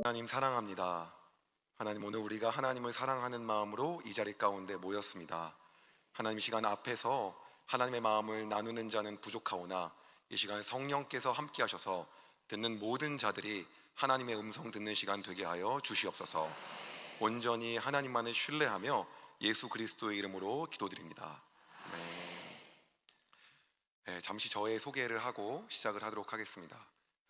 하나님 사랑합니다. 하나님, 오늘 우리가 하나님을 사랑하는 마음으로 이 자리 가운데 모였습니다. 하나님, 시간 앞에서 하나님의 마음을 나누는 자는 부족하오나 이 시간 성령께서 함께 하셔서 듣는 모든 자들이 하나님의 음성 듣는 시간 되게 하여 주시옵소서. 온전히 하나님만을 신뢰하며 예수 그리스도의 이름으로 기도드립니다. 아멘. 잠시 저의 소개를 하고 시작을 하도록 하겠습니다.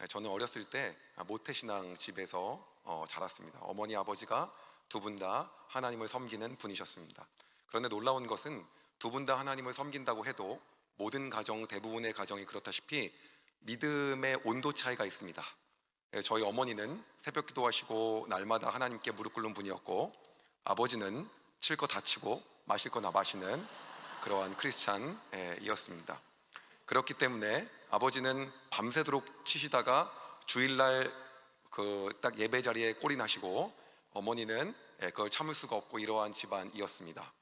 저는 어렸을 때 모태신앙 집에서 자랐습니다. 어머니 아버지가 두 분 다 하나님을 섬기는 분이셨습니다. 그런데 놀라운 것은 두 분 다 하나님을 섬긴다고 해도 모든 가정, 대부분의 가정이 그렇다시피 믿음의 온도 차이가 있습니다. 저희 어머니는 새벽 기도하시고 날마다 하나님께 무릎 꿇는 분이었고, 아버지는 칠 거 다 치고 마실 거 다 마시는 그러한 크리스찬이었습니다. 그렇기 때문에 아버지는 밤새도록 치시다가 주일날 딱 예배 자리에 꼴이 나시고, 어머니는 그걸 참을 수가 없고 이러한 집안이었습니다.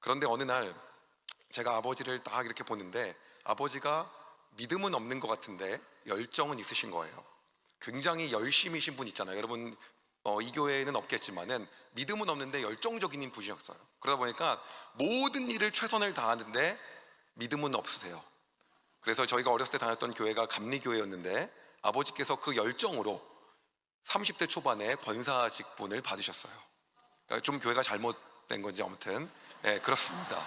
그런데 어느 날 제가 아버지를 딱 이렇게 보는데 아버지가 믿음은 없는 것 같은데 열정은 있으신 거예요. 굉장히 열심이신 분 있잖아요. 여러분 이 교회에는 없겠지만은 믿음은 없는데 열정적인 분이셨어요. 그러다 보니까 모든 일을 최선을 다하는데 믿음은 없으세요. 그래서 저희가 어렸을 때 다녔던 교회가 감리교회였는데 아버지께서 그 열정으로 30대 초반에 권사 직분을 받으셨어요. 그러니까 좀 교회가 잘못된 건지 아무튼 그렇습니다.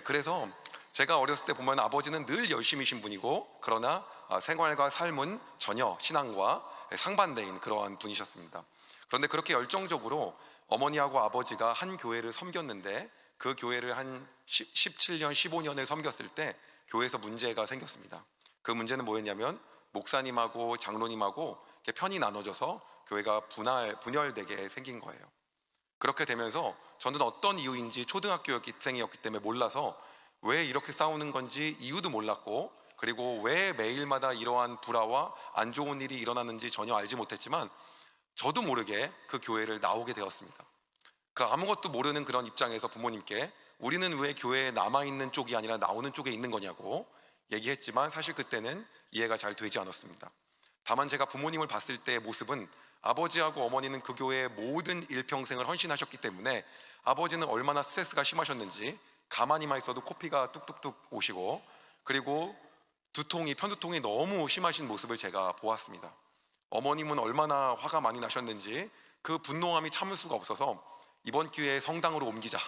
그래서 제가 어렸을 때 보면 아버지는 늘 열심히신 분이고, 그러나 생활과 삶은 전혀 신앙과 상반되인 그러한 분이셨습니다. 그런데 그렇게 열정적으로 어머니하고 아버지가 한 교회를 섬겼는데 그 교회를 한 17년, 15년을 섬겼을 때 교회에서 문제가 생겼습니다. 그 문제는 뭐였냐면 목사님하고 장로님하고 편이 나눠져서 교회가 분열되게 생긴 거예요. 그렇게 되면서 저는 어떤 이유인지 초등학교생이었기 때문에 몰라서 왜 이렇게 싸우는 건지 이유도 몰랐고, 그리고 왜 매일마다 이러한 불화와 안 좋은 일이 일어나는지 전혀 알지 못했지만 저도 모르게 그 교회를 나오게 되었습니다. 그 아무것도 모르는 그런 입장에서 부모님께 우리는 왜 교회에 남아있는 쪽이 아니라 나오는 쪽에 있는 거냐고 얘기했지만 사실 그때는 이해가 잘 되지 않았습니다. 다만 제가 부모님을 봤을 때의 모습은 아버지하고 어머니는 그 교회의 모든 일평생을 헌신하셨기 때문에 아버지는 얼마나 스트레스가 심하셨는지 가만히만 있어도 코피가 뚝뚝뚝 오시고, 그리고 편두통이 너무 심하신 모습을 제가 보았습니다. 어머님은 얼마나 화가 많이 나셨는지 그 분노함이 참을 수가 없어서 이번 기회에 성당으로 옮기자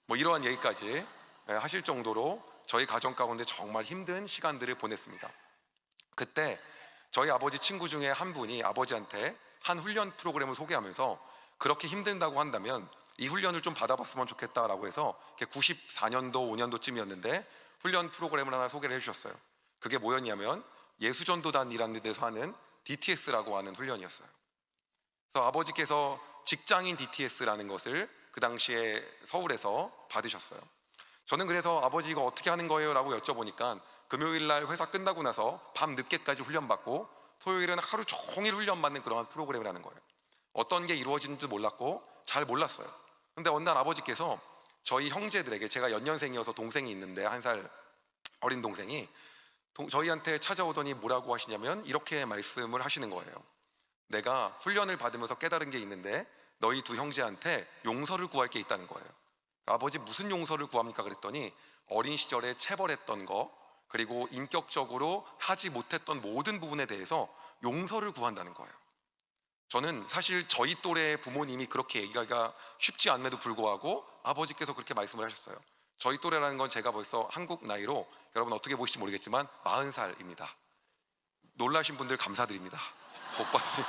이러한 얘기까지 하실 정도로 저희 가정 가운데 정말 힘든 시간들을 보냈습니다. 그때 저희 아버지 친구 중에 한 분이 아버지한테 한 훈련 프로그램을 소개하면서 그렇게 힘든다고 한다면 이 훈련을 좀 받아봤으면 좋겠다라고 해서 94년도 5년도쯤이었는데 훈련 프로그램을 하나 소개를 해주셨어요. 그게 뭐였냐면 예수전도단이라는 데서 하는 DTS라고 하는 훈련이었어요. 그래서 아버지께서 직장인 DTS라는 것을 그 당시에 서울에서 받으셨어요. 저는 그래서 아버지 이거 어떻게 하는 거예요? 라고 여쭤보니까 금요일날 회사 끝나고 나서 밤 늦게까지 훈련받고 토요일은 하루 종일 훈련받는 그런 프로그램이라는 거예요. 어떤 게 이루어지는지도 몰랐고 잘 몰랐어요. 근데 어느 날 아버지께서 저희 형제들에게, 제가 연년생이어서 동생이 있는데 1살 어린 동생이 저희한테 찾아오더니 뭐라고 하시냐면 이렇게 말씀을 하시는 거예요. 내가 훈련을 받으면서 깨달은 게 있는데 너희 두 형제한테 용서를 구할 게 있다는 거예요. 아버지 무슨 용서를 구합니까? 그랬더니 어린 시절에 체벌했던 거, 그리고 인격적으로 하지 못했던 모든 부분에 대해서 용서를 구한다는 거예요. 저는 사실 저희 또래 부모님이 그렇게 얘기하기가 쉽지 않음에도 불구하고 아버지께서 그렇게 말씀을 하셨어요. 저희 또래라는 건 제가 벌써 한국 나이로 여러분 어떻게 보실지 모르겠지만 40살입니다. 놀라신 분들 감사드립니다. 복 받으세요.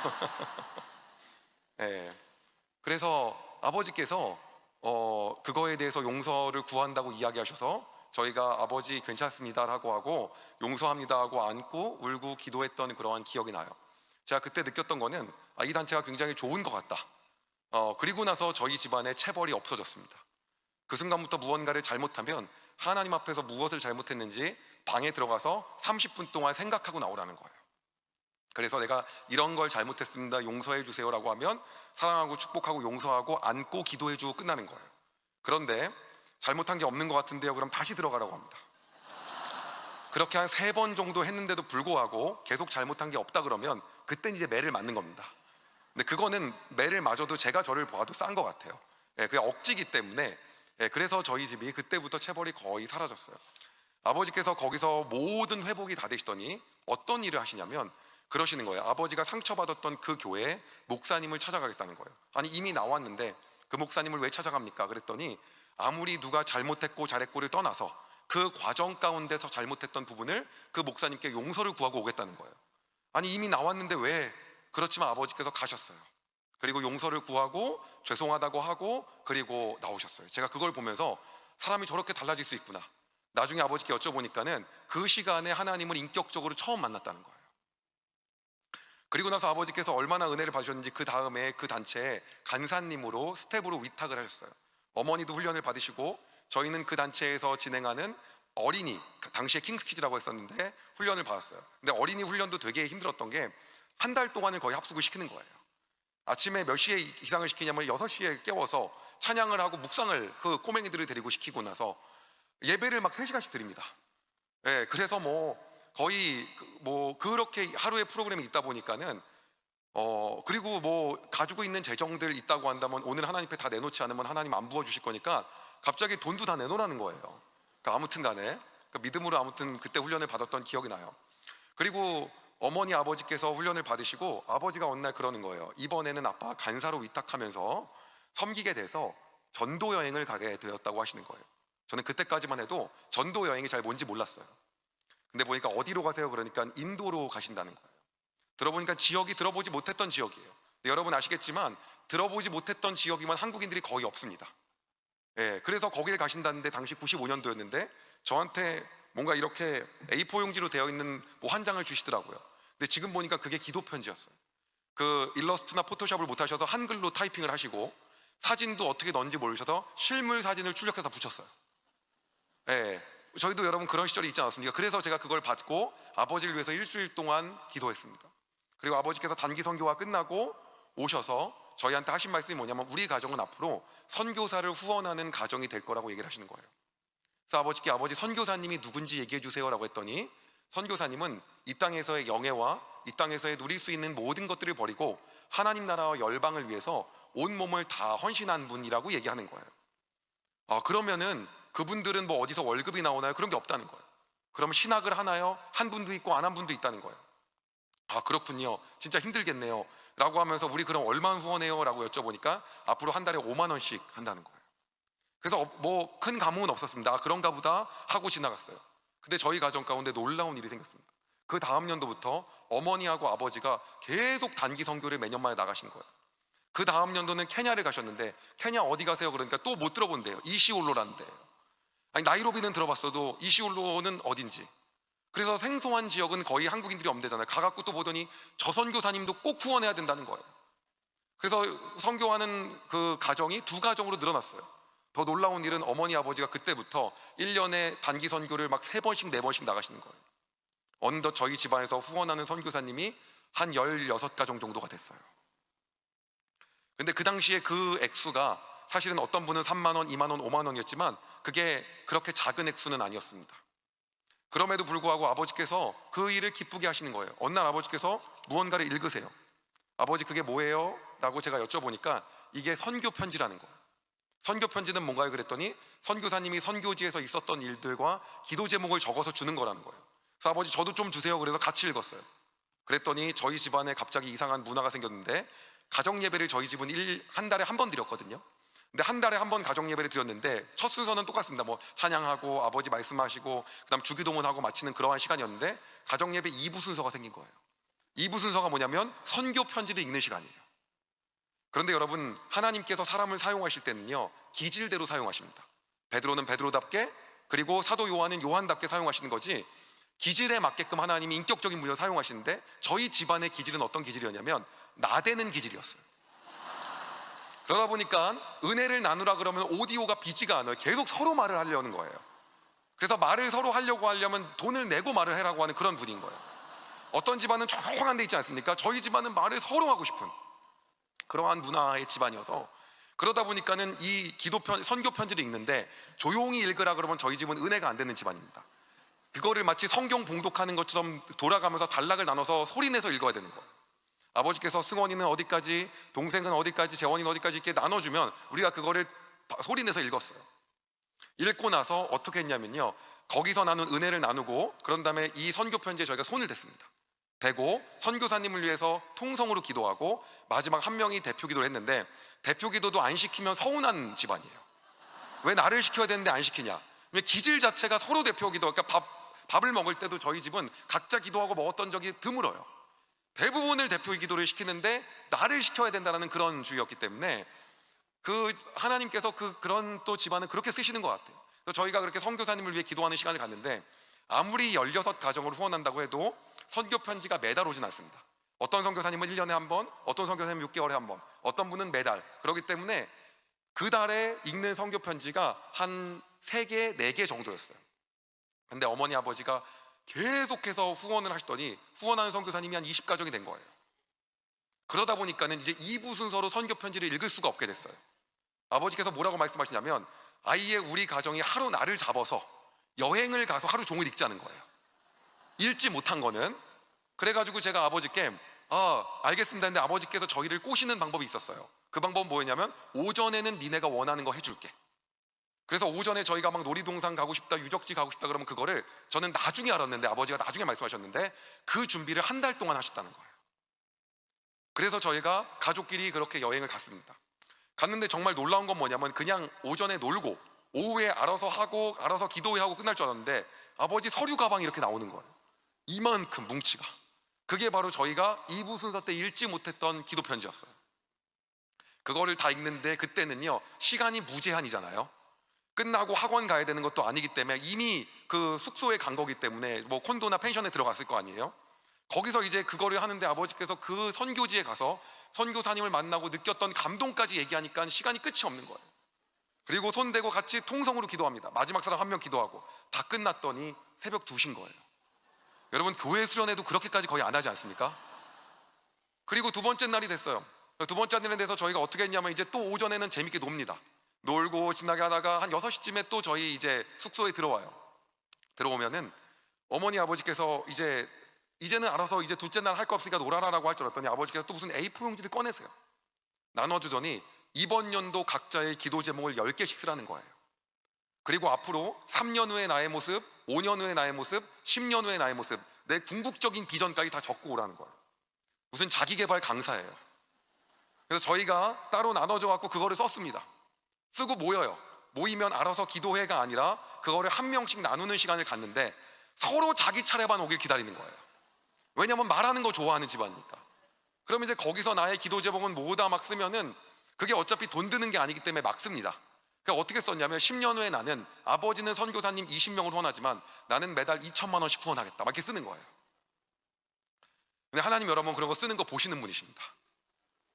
네. 그래서 아버지께서 그거에 대해서 용서를 구한다고 이야기하셔서 저희가 아버지 괜찮습니다라고 하고 용서합니다 하고 안고 울고 기도했던 그러한 기억이 나요. 제가 그때 느꼈던 거는 이 단체가 굉장히 좋은 것 같다. 그리고 나서 저희 집안에 체벌이 없어졌습니다. 그 순간부터 무언가를 잘못하면 하나님 앞에서 무엇을 잘못했는지 방에 들어가서 30분 동안 생각하고 나오라는 거예요. 그래서 내가 이런 걸 잘못했습니다, 용서해 주세요라고 하면 사랑하고 축복하고 용서하고 안고 기도해 주고 끝나는 거예요. 그런데 잘못한 게 없는 것 같은데요, 그럼 다시 들어가라고 합니다. 그렇게 한 3번 정도 했는데도 불구하고 계속 잘못한 게 없다 그러면 그때는 이제 매를 맞는 겁니다. 근데 그거는 매를 맞아도 제가 저를 봐도 싼 것 같아요. 그게 억지기 때문에. 그래서 저희 집이 그때부터 체벌이 거의 사라졌어요. 아버지께서 거기서 모든 회복이 다 되시더니 어떤 일을 하시냐면 그러시는 거예요. 아버지가 상처받았던 그 교회에 목사님을 찾아가겠다는 거예요. 아니 이미 나왔는데 그 목사님을 왜 찾아갑니까? 그랬더니 아무리 누가 잘못했고 잘했고를 떠나서 그 과정 가운데서 잘못했던 부분을 그 목사님께 용서를 구하고 오겠다는 거예요. 아니 이미 나왔는데 왜? 그렇지만 아버지께서 가셨어요. 그리고 용서를 구하고 죄송하다고 하고 그리고 나오셨어요. 제가 그걸 보면서 사람이 저렇게 달라질 수 있구나. 나중에 아버지께 여쭤보니까는 그 시간에 하나님을 인격적으로 처음 만났다는 거예요. 그리고 나서 아버지께서 얼마나 은혜를 받으셨는지 그 다음에 그 단체에 간사님으로 스텝으로 위탁을 하셨어요. 어머니도 훈련을 받으시고 저희는 그 단체에서 진행하는 어린이, 당시에 킹스키즈라고 했었는데 훈련을 받았어요. 근데 어린이 훈련도 되게 힘들었던 게 한 달 동안을 거의 합숙을 시키는 거예요. 아침에 몇 시에 기상을 시키냐면 6시에 깨워서 찬양을 하고 묵상을 그 꼬맹이들을 데리고 시키고 나서 예배를 막 3시간씩 드립니다. 그래서 뭐 거의 뭐 그렇게 하루에 프로그램이 있다 보니까는 그리고 뭐 가지고 있는 재정들 있다고 한다면 오늘 하나님 앞에 다 내놓지 않으면 하나님 안 부어주실 거니까 갑자기 돈도 다 내놓으라는 거예요. 그러니까 아무튼 간에 그러니까 믿음으로 아무튼 그때 훈련을 받았던 기억이 나요. 그리고 어머니 아버지께서 훈련을 받으시고 아버지가 어느 날 그러는 거예요. 이번에는 아빠 간사로 위탁하면서 섬기게 돼서 전도 여행을 가게 되었다고 하시는 거예요. 저는 그때까지만 해도 전도 여행이 잘 뭔지 몰랐어요. 근데 보니까 어디로 가세요? 그러니까 인도로 가신다는 거예요. 들어보니까 지역이 들어보지 못했던 지역이에요. 여러분 아시겠지만 들어보지 못했던 지역이면 한국인들이 거의 없습니다. 그래서 거기를 가신다는데 당시 95년도였는데 저한테 뭔가 이렇게 A4 용지로 되어 있는 뭐 한 장을 주시더라고요. 근데 지금 보니까 그게 기도 편지였어요. 그 일러스트나 포토샵을 못 하셔서 한글로 타이핑을 하시고 사진도 어떻게 넣는지 모르셔서 실물 사진을 출력해서 붙였어요. 저희도 여러분 그런 시절이 있지 않았습니까? 그래서 제가 그걸 받고 아버지를 위해서 일주일 동안 기도했습니다. 그리고 아버지께서 단기 선교가 끝나고 오셔서 저희한테 하신 말씀이 뭐냐면 우리 가정은 앞으로 선교사를 후원하는 가정이 될 거라고 얘기를 하시는 거예요. 그래서 아버지께 아버지 선교사님이 누군지 얘기해 주세요 라고 했더니 선교사님은 이 땅에서의 영예와 이 땅에서의 누릴 수 있는 모든 것들을 버리고 하나님 나라와 열방을 위해서 온몸을 다 헌신한 분이라고 얘기하는 거예요. 그러면은 그분들은 뭐 어디서 월급이 나오나요? 그런 게 없다는 거예요. 그럼 신학을 하나요? 한 분도 있고 안 한 분도 있다는 거예요. 그렇군요. 진짜 힘들겠네요 라고 하면서 우리 그럼 얼마 후원해요? 라고 여쭤보니까 앞으로 한 달에 5만 원씩 한다는 거예요. 그래서 뭐 큰 감흥은 없었습니다. 그런가 보다 하고 지나갔어요. 근데 저희 가정 가운데 놀라운 일이 생겼습니다. 그 다음 연도부터 어머니하고 아버지가 계속 단기 선교를 매년마다 나가신 거예요. 그 다음 연도는 케냐를 가셨는데 케냐 어디 가세요? 그러니까 또 못 들어본대요. 이시올로라는 데예요. 아니 나이로비는 들어봤어도 이시올로는 어딘지. 그래서 생소한 지역은 거의 한국인들이 없는 데잖아요. 가갖고 또 보더니 저 선교사님도 꼭 후원해야 된다는 거예요. 그래서 선교하는 그 가정이 2가정으로 늘어났어요. 더 놀라운 일은 어머니 아버지가 그때부터 1년에 단기 선교를 막 3번씩 4번씩 나가시는 거예요. 어느덧 저희 집안에서 후원하는 선교사님이 한 16가정 정도가 됐어요. 근데 그 당시에 그 액수가 사실은 어떤 분은 3만 원, 2만 원, 5만 원이었지만 그게 그렇게 작은 액수는 아니었습니다. 그럼에도 불구하고 아버지께서 그 일을 기쁘게 하시는 거예요. 어느 날 아버지께서 무언가를 읽으세요. 아버지 그게 뭐예요? 라고 제가 여쭤보니까 이게 선교 편지라는 거예요. 선교 편지는 뭔가요? 그랬더니 선교사님이 선교지에서 있었던 일들과 기도 제목을 적어서 주는 거라는 거예요. 그래서 아버지 저도 좀 주세요. 그래서 같이 읽었어요. 그랬더니 저희 집안에 갑자기 이상한 문화가 생겼는데 가정 예배를 저희 집은 한 달에 한 번 드렸거든요. 근데 한 달에 한 번 가정 예배를 드렸는데 첫 순서는 똑같습니다. 뭐 찬양하고 아버지 말씀하시고 그다음 주기도문하고 마치는 그러한 시간이었는데 가정 예배 2부 순서가 생긴 거예요. 2부 순서가 뭐냐면 선교 편지를 읽는 시간이에요. 그런데 여러분 하나님께서 사람을 사용하실 때는요 기질대로 사용하십니다. 베드로는 베드로답게 그리고 사도 요한은 요한답게 사용하시는 거지 기질에 맞게끔 하나님이 인격적인 분을 사용하시는데 저희 집안의 기질은 어떤 기질이었냐면 나대는 기질이었어요. 그러다 보니까 은혜를 나누라 그러면 오디오가 비지가 않아요. 계속 서로 말을 하려는 거예요. 그래서 말을 서로 하려면 돈을 내고 말을 해라고 하는 그런 분인 거예요. 어떤 집안은 조용한 데 있지 않습니까? 저희 집안은 말을 서로 하고 싶은 그러한 문화의 집안이어서 그러다 보니까는 이 선교 편지를 읽는데 조용히 읽으라 그러면 저희 집은 은혜가 안 되는 집안입니다. 그거를 마치 성경 봉독하는 것처럼 돌아가면서 단락을 나눠서 소리내서 읽어야 되는 거예요. 아버지께서 승원이는 어디까지, 동생은 어디까지, 재원이는 어디까지 이렇게 나눠주면 우리가 그거를 소리내서 읽었어요. 읽고 나서 어떻게 했냐면요, 거기서 나눈 은혜를 나누고 그런 다음에 이 선교 편지에 저희가 손을 댔습니다. 대고 선교사님을 위해서 통성으로 기도하고 마지막 한 명이 대표 기도를 했는데, 대표 기도도 안 시키면 서운한 집안이에요. 왜 나를 시켜야 되는데 안 시키냐? 왜 기질 자체가 서로 대표 기도, 그러니까 밥을 먹을 때도 저희 집은 각자 기도하고 먹었던 적이 드물어요. 대부분을 대표 기도를 시키는데 나를 시켜야 된다는 그런 주의였기 때문에 그 하나님께서 그런 또 집안은 그렇게 쓰시는 것 같아요. 그래서 저희가 그렇게 선교사님을 위해 기도하는 시간을 갖는데, 아무리 16가정을 후원한다고 해도 선교 편지가 매달 오진 않습니다. 어떤 선교사님은 1년에 한 번, 어떤 선교사님은 6개월에 한 번, 어떤 분은 매달. 그렇기 때문에 그 달에 읽는 선교 편지가 한 3개, 4개 정도였어요. 근데 어머니 아버지가 계속해서 후원을 하시더니 후원하는 선교사님이 한 20가정이 된 거예요. 그러다 보니까는 이제 2부 순서로 선교 편지를 읽을 수가 없게 됐어요. 아버지께서 뭐라고 말씀하시냐면, 아예 우리 가정이 하루 날을 잡아서 여행을 가서 하루 종일 읽자는 거예요. 읽지 못한 거는. 그래가지고 제가 아버지께 알겠습니다 근데 아버지께서 저희를 꼬시는 방법이 있었어요. 그 방법은 뭐였냐면, 오전에는 니네가 원하는 거 해줄게. 그래서 오전에 저희가 막 놀이동산 가고 싶다, 유적지 가고 싶다 그러면 그거를 저는 나중에 알았는데, 아버지가 나중에 말씀하셨는데 그 준비를 한 달 동안 하셨다는 거예요. 그래서 저희가 가족끼리 그렇게 여행을 갔습니다. 갔는데 정말 놀라운 건 뭐냐면, 그냥 오전에 놀고 오후에 알아서 하고 알아서 기도하고 끝날 줄 알았는데 아버지 서류 가방이 이렇게 나오는 거예요. 이만큼 뭉치가. 그게 바로 저희가 2부 순서 때 읽지 못했던 기도 편지였어요. 그거를 다 읽는데 그때는요, 시간이 무제한이잖아요. 끝나고 학원 가야 되는 것도 아니기 때문에 이미 그 숙소에 간 거기 때문에 뭐 콘도나 펜션에 들어갔을 거 아니에요. 거기서 이제 그거를 하는데 아버지께서 그 선교지에 가서 선교사님을 만나고 느꼈던 감동까지 얘기하니까 시간이 끝이 없는 거예요. 그리고 손대고 같이 통성으로 기도합니다. 마지막 사람 한 명 기도하고 다 끝났더니 새벽 2시인 거예요. 여러분, 교회 수련회도 그렇게까지 거의 안 하지 않습니까? 그리고 두 번째 날이 됐어요. 두 번째 날이 돼서 저희가 어떻게 했냐면, 이제 또 오전에는 재밌게 놉니다. 놀고 신나게 하다가 한 6시쯤에 또 저희 이제 숙소에 들어와요. 들어오면은 어머니 아버지께서 이제는 알아서 이제 둘째 날 할 거 없으니까 놀아라라고 할 줄 알았더니 아버지께서 또 무슨 A4 용지를 꺼내세요. 나눠주더니 이번 연도 각자의 기도 제목을 10개씩 쓰라는 거예요. 그리고 앞으로 3년 후의 나의 모습, 5년 후의 나의 모습, 10년 후의 나의 모습, 내 궁극적인 비전까지 다 적고 오라는 거예요. 무슨 자기개발 강사예요. 그래서 저희가 따로 나눠줘 갖고 그거를 썼습니다. 쓰고 모여요. 모이면 알아서 기도회가 아니라 그거를 한 명씩 나누는 시간을 갖는데 서로 자기 차례만 오길 기다리는 거예요. 왜냐면 말하는 거 좋아하는 집안이니까. 그럼 이제 거기서 나의 기도 제목은 뭐다 막 쓰면은 그게 어차피 돈 드는 게 아니기 때문에 막 씁니다. 그러니까 어떻게 썼냐면, 10년 후에 나는 아버지는 선교사님 20명을 후원하지만 나는 매달 2천만 원씩 후원하겠다 막 이렇게 쓰는 거예요. 근데 하나님 여러분 그런 거 쓰는 거 보시는 분이십니다.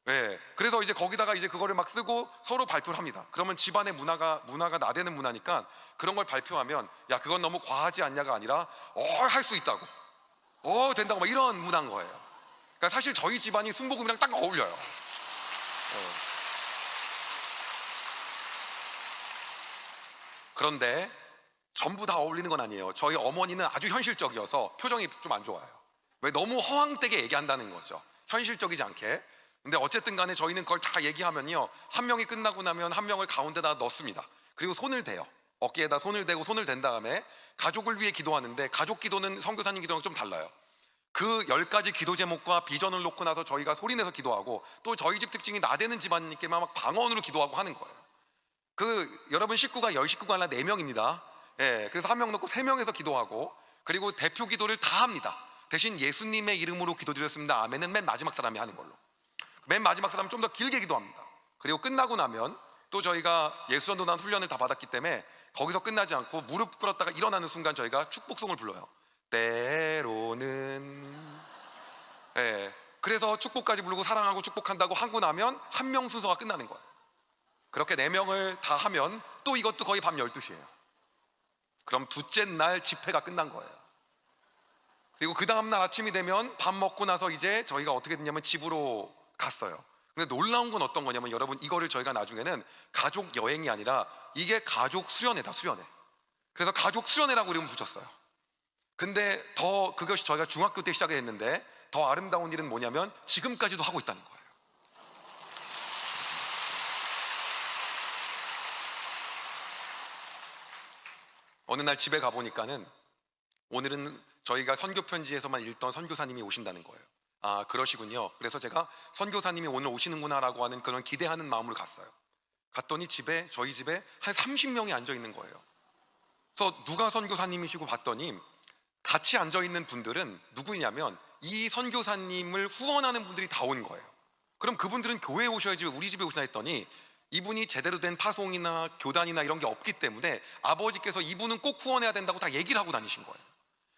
네, 그래서 이제 거기다가 이제 그거를 막 쓰고 서로 발표를 합니다. 그러면 집안의 문화가 나대는 문화니까 그런 걸 발표하면, 야 그건 너무 과하지 않냐가 아니라 할 수 있다고, 된다고 막 이런 문화인 거예요. 그러니까 사실 저희 집안이 순복음이랑 딱 어울려요. 그런데 전부 다 어울리는 건 아니에요. 저희 어머니는 아주 현실적이어서 표정이 좀 안 좋아요. 왜? 너무 허황되게 얘기한다는 거죠. 현실적이지 않게. 근데 어쨌든 간에 저희는 그걸 다 얘기하면요, 한 명이 끝나고 나면 한 명을 가운데다 넣습니다. 그리고 손을 대요. 어깨에다 손을 대고 손을 댄 다음에 가족을 위해 기도하는데, 가족 기도는 선교사님 기도랑 좀 달라요. 그 10가지 기도 제목과 비전을 놓고 나서 저희가 소리내서 기도하고, 또 저희 집 특징이 나대는 집안이니까 막 방언으로 기도하고 하는 거예요. 여러분 식구가 10식구가 아니라 4명입니다. 예, 그래서 한 명 넣고 3명에서 기도하고, 그리고 대표 기도를 다 합니다. 대신 예수님의 이름으로 기도드렸습니다 아멘은 맨 마지막 사람이 하는 걸로. 맨 마지막 사람은 좀 더 길게 기도합니다. 그리고 끝나고 나면 또 저희가 예수전도단 훈련을 다 받았기 때문에 거기서 끝나지 않고 무릎 꿇었다가 일어나는 순간 저희가 축복송을 불러요. 때로는. 예, 그래서 축복까지 부르고 사랑하고 축복한다고 하고 나면 한 명 순서가 끝나는 거예요. 그렇게 4명을 다 하면 또 이것도 거의 밤 12시예요. 그럼 둘째 날 집회가 끝난 거예요. 그리고 그 다음날 아침이 되면 밥 먹고 나서 이제 저희가 어떻게 됐냐면 집으로 갔어요. 근데 놀라운 건 어떤 거냐면, 여러분 이거를 저희가 나중에는 가족 여행이 아니라 이게 가족 수련회다, 수련회. 그래서 가족 수련회라고 이름을 붙였어요. 근데 더 그것이 저희가 중학교 때 시작을 했는데 더 아름다운 일은 뭐냐면 지금까지도 하고 있다는 거예요. 어느 날 집에 가보니까는 오늘은 저희가 선교 편지에서만 읽던 선교사님이 오신다는 거예요. 아, 그러시군요. 그래서 제가 선교사님이 오늘 오시는구나 라고 하는 그런 기대하는 마음으로 갔어요. 갔더니 저희 집에 한 30명이 앉아 있는 거예요. 그래서 누가 선교사님이시고 봤더니 같이 앉아 있는 분들은 누구냐면 이 선교사님을 후원하는 분들이 다 온 거예요. 그럼 그분들은 교회에 오셔야지 왜 우리 집에 오시나 했더니 이분이 제대로 된 파송이나 교단이나 이런 게 없기 때문에 아버지께서 이분은 꼭 후원해야 된다고 다 얘기를 하고 다니신 거예요.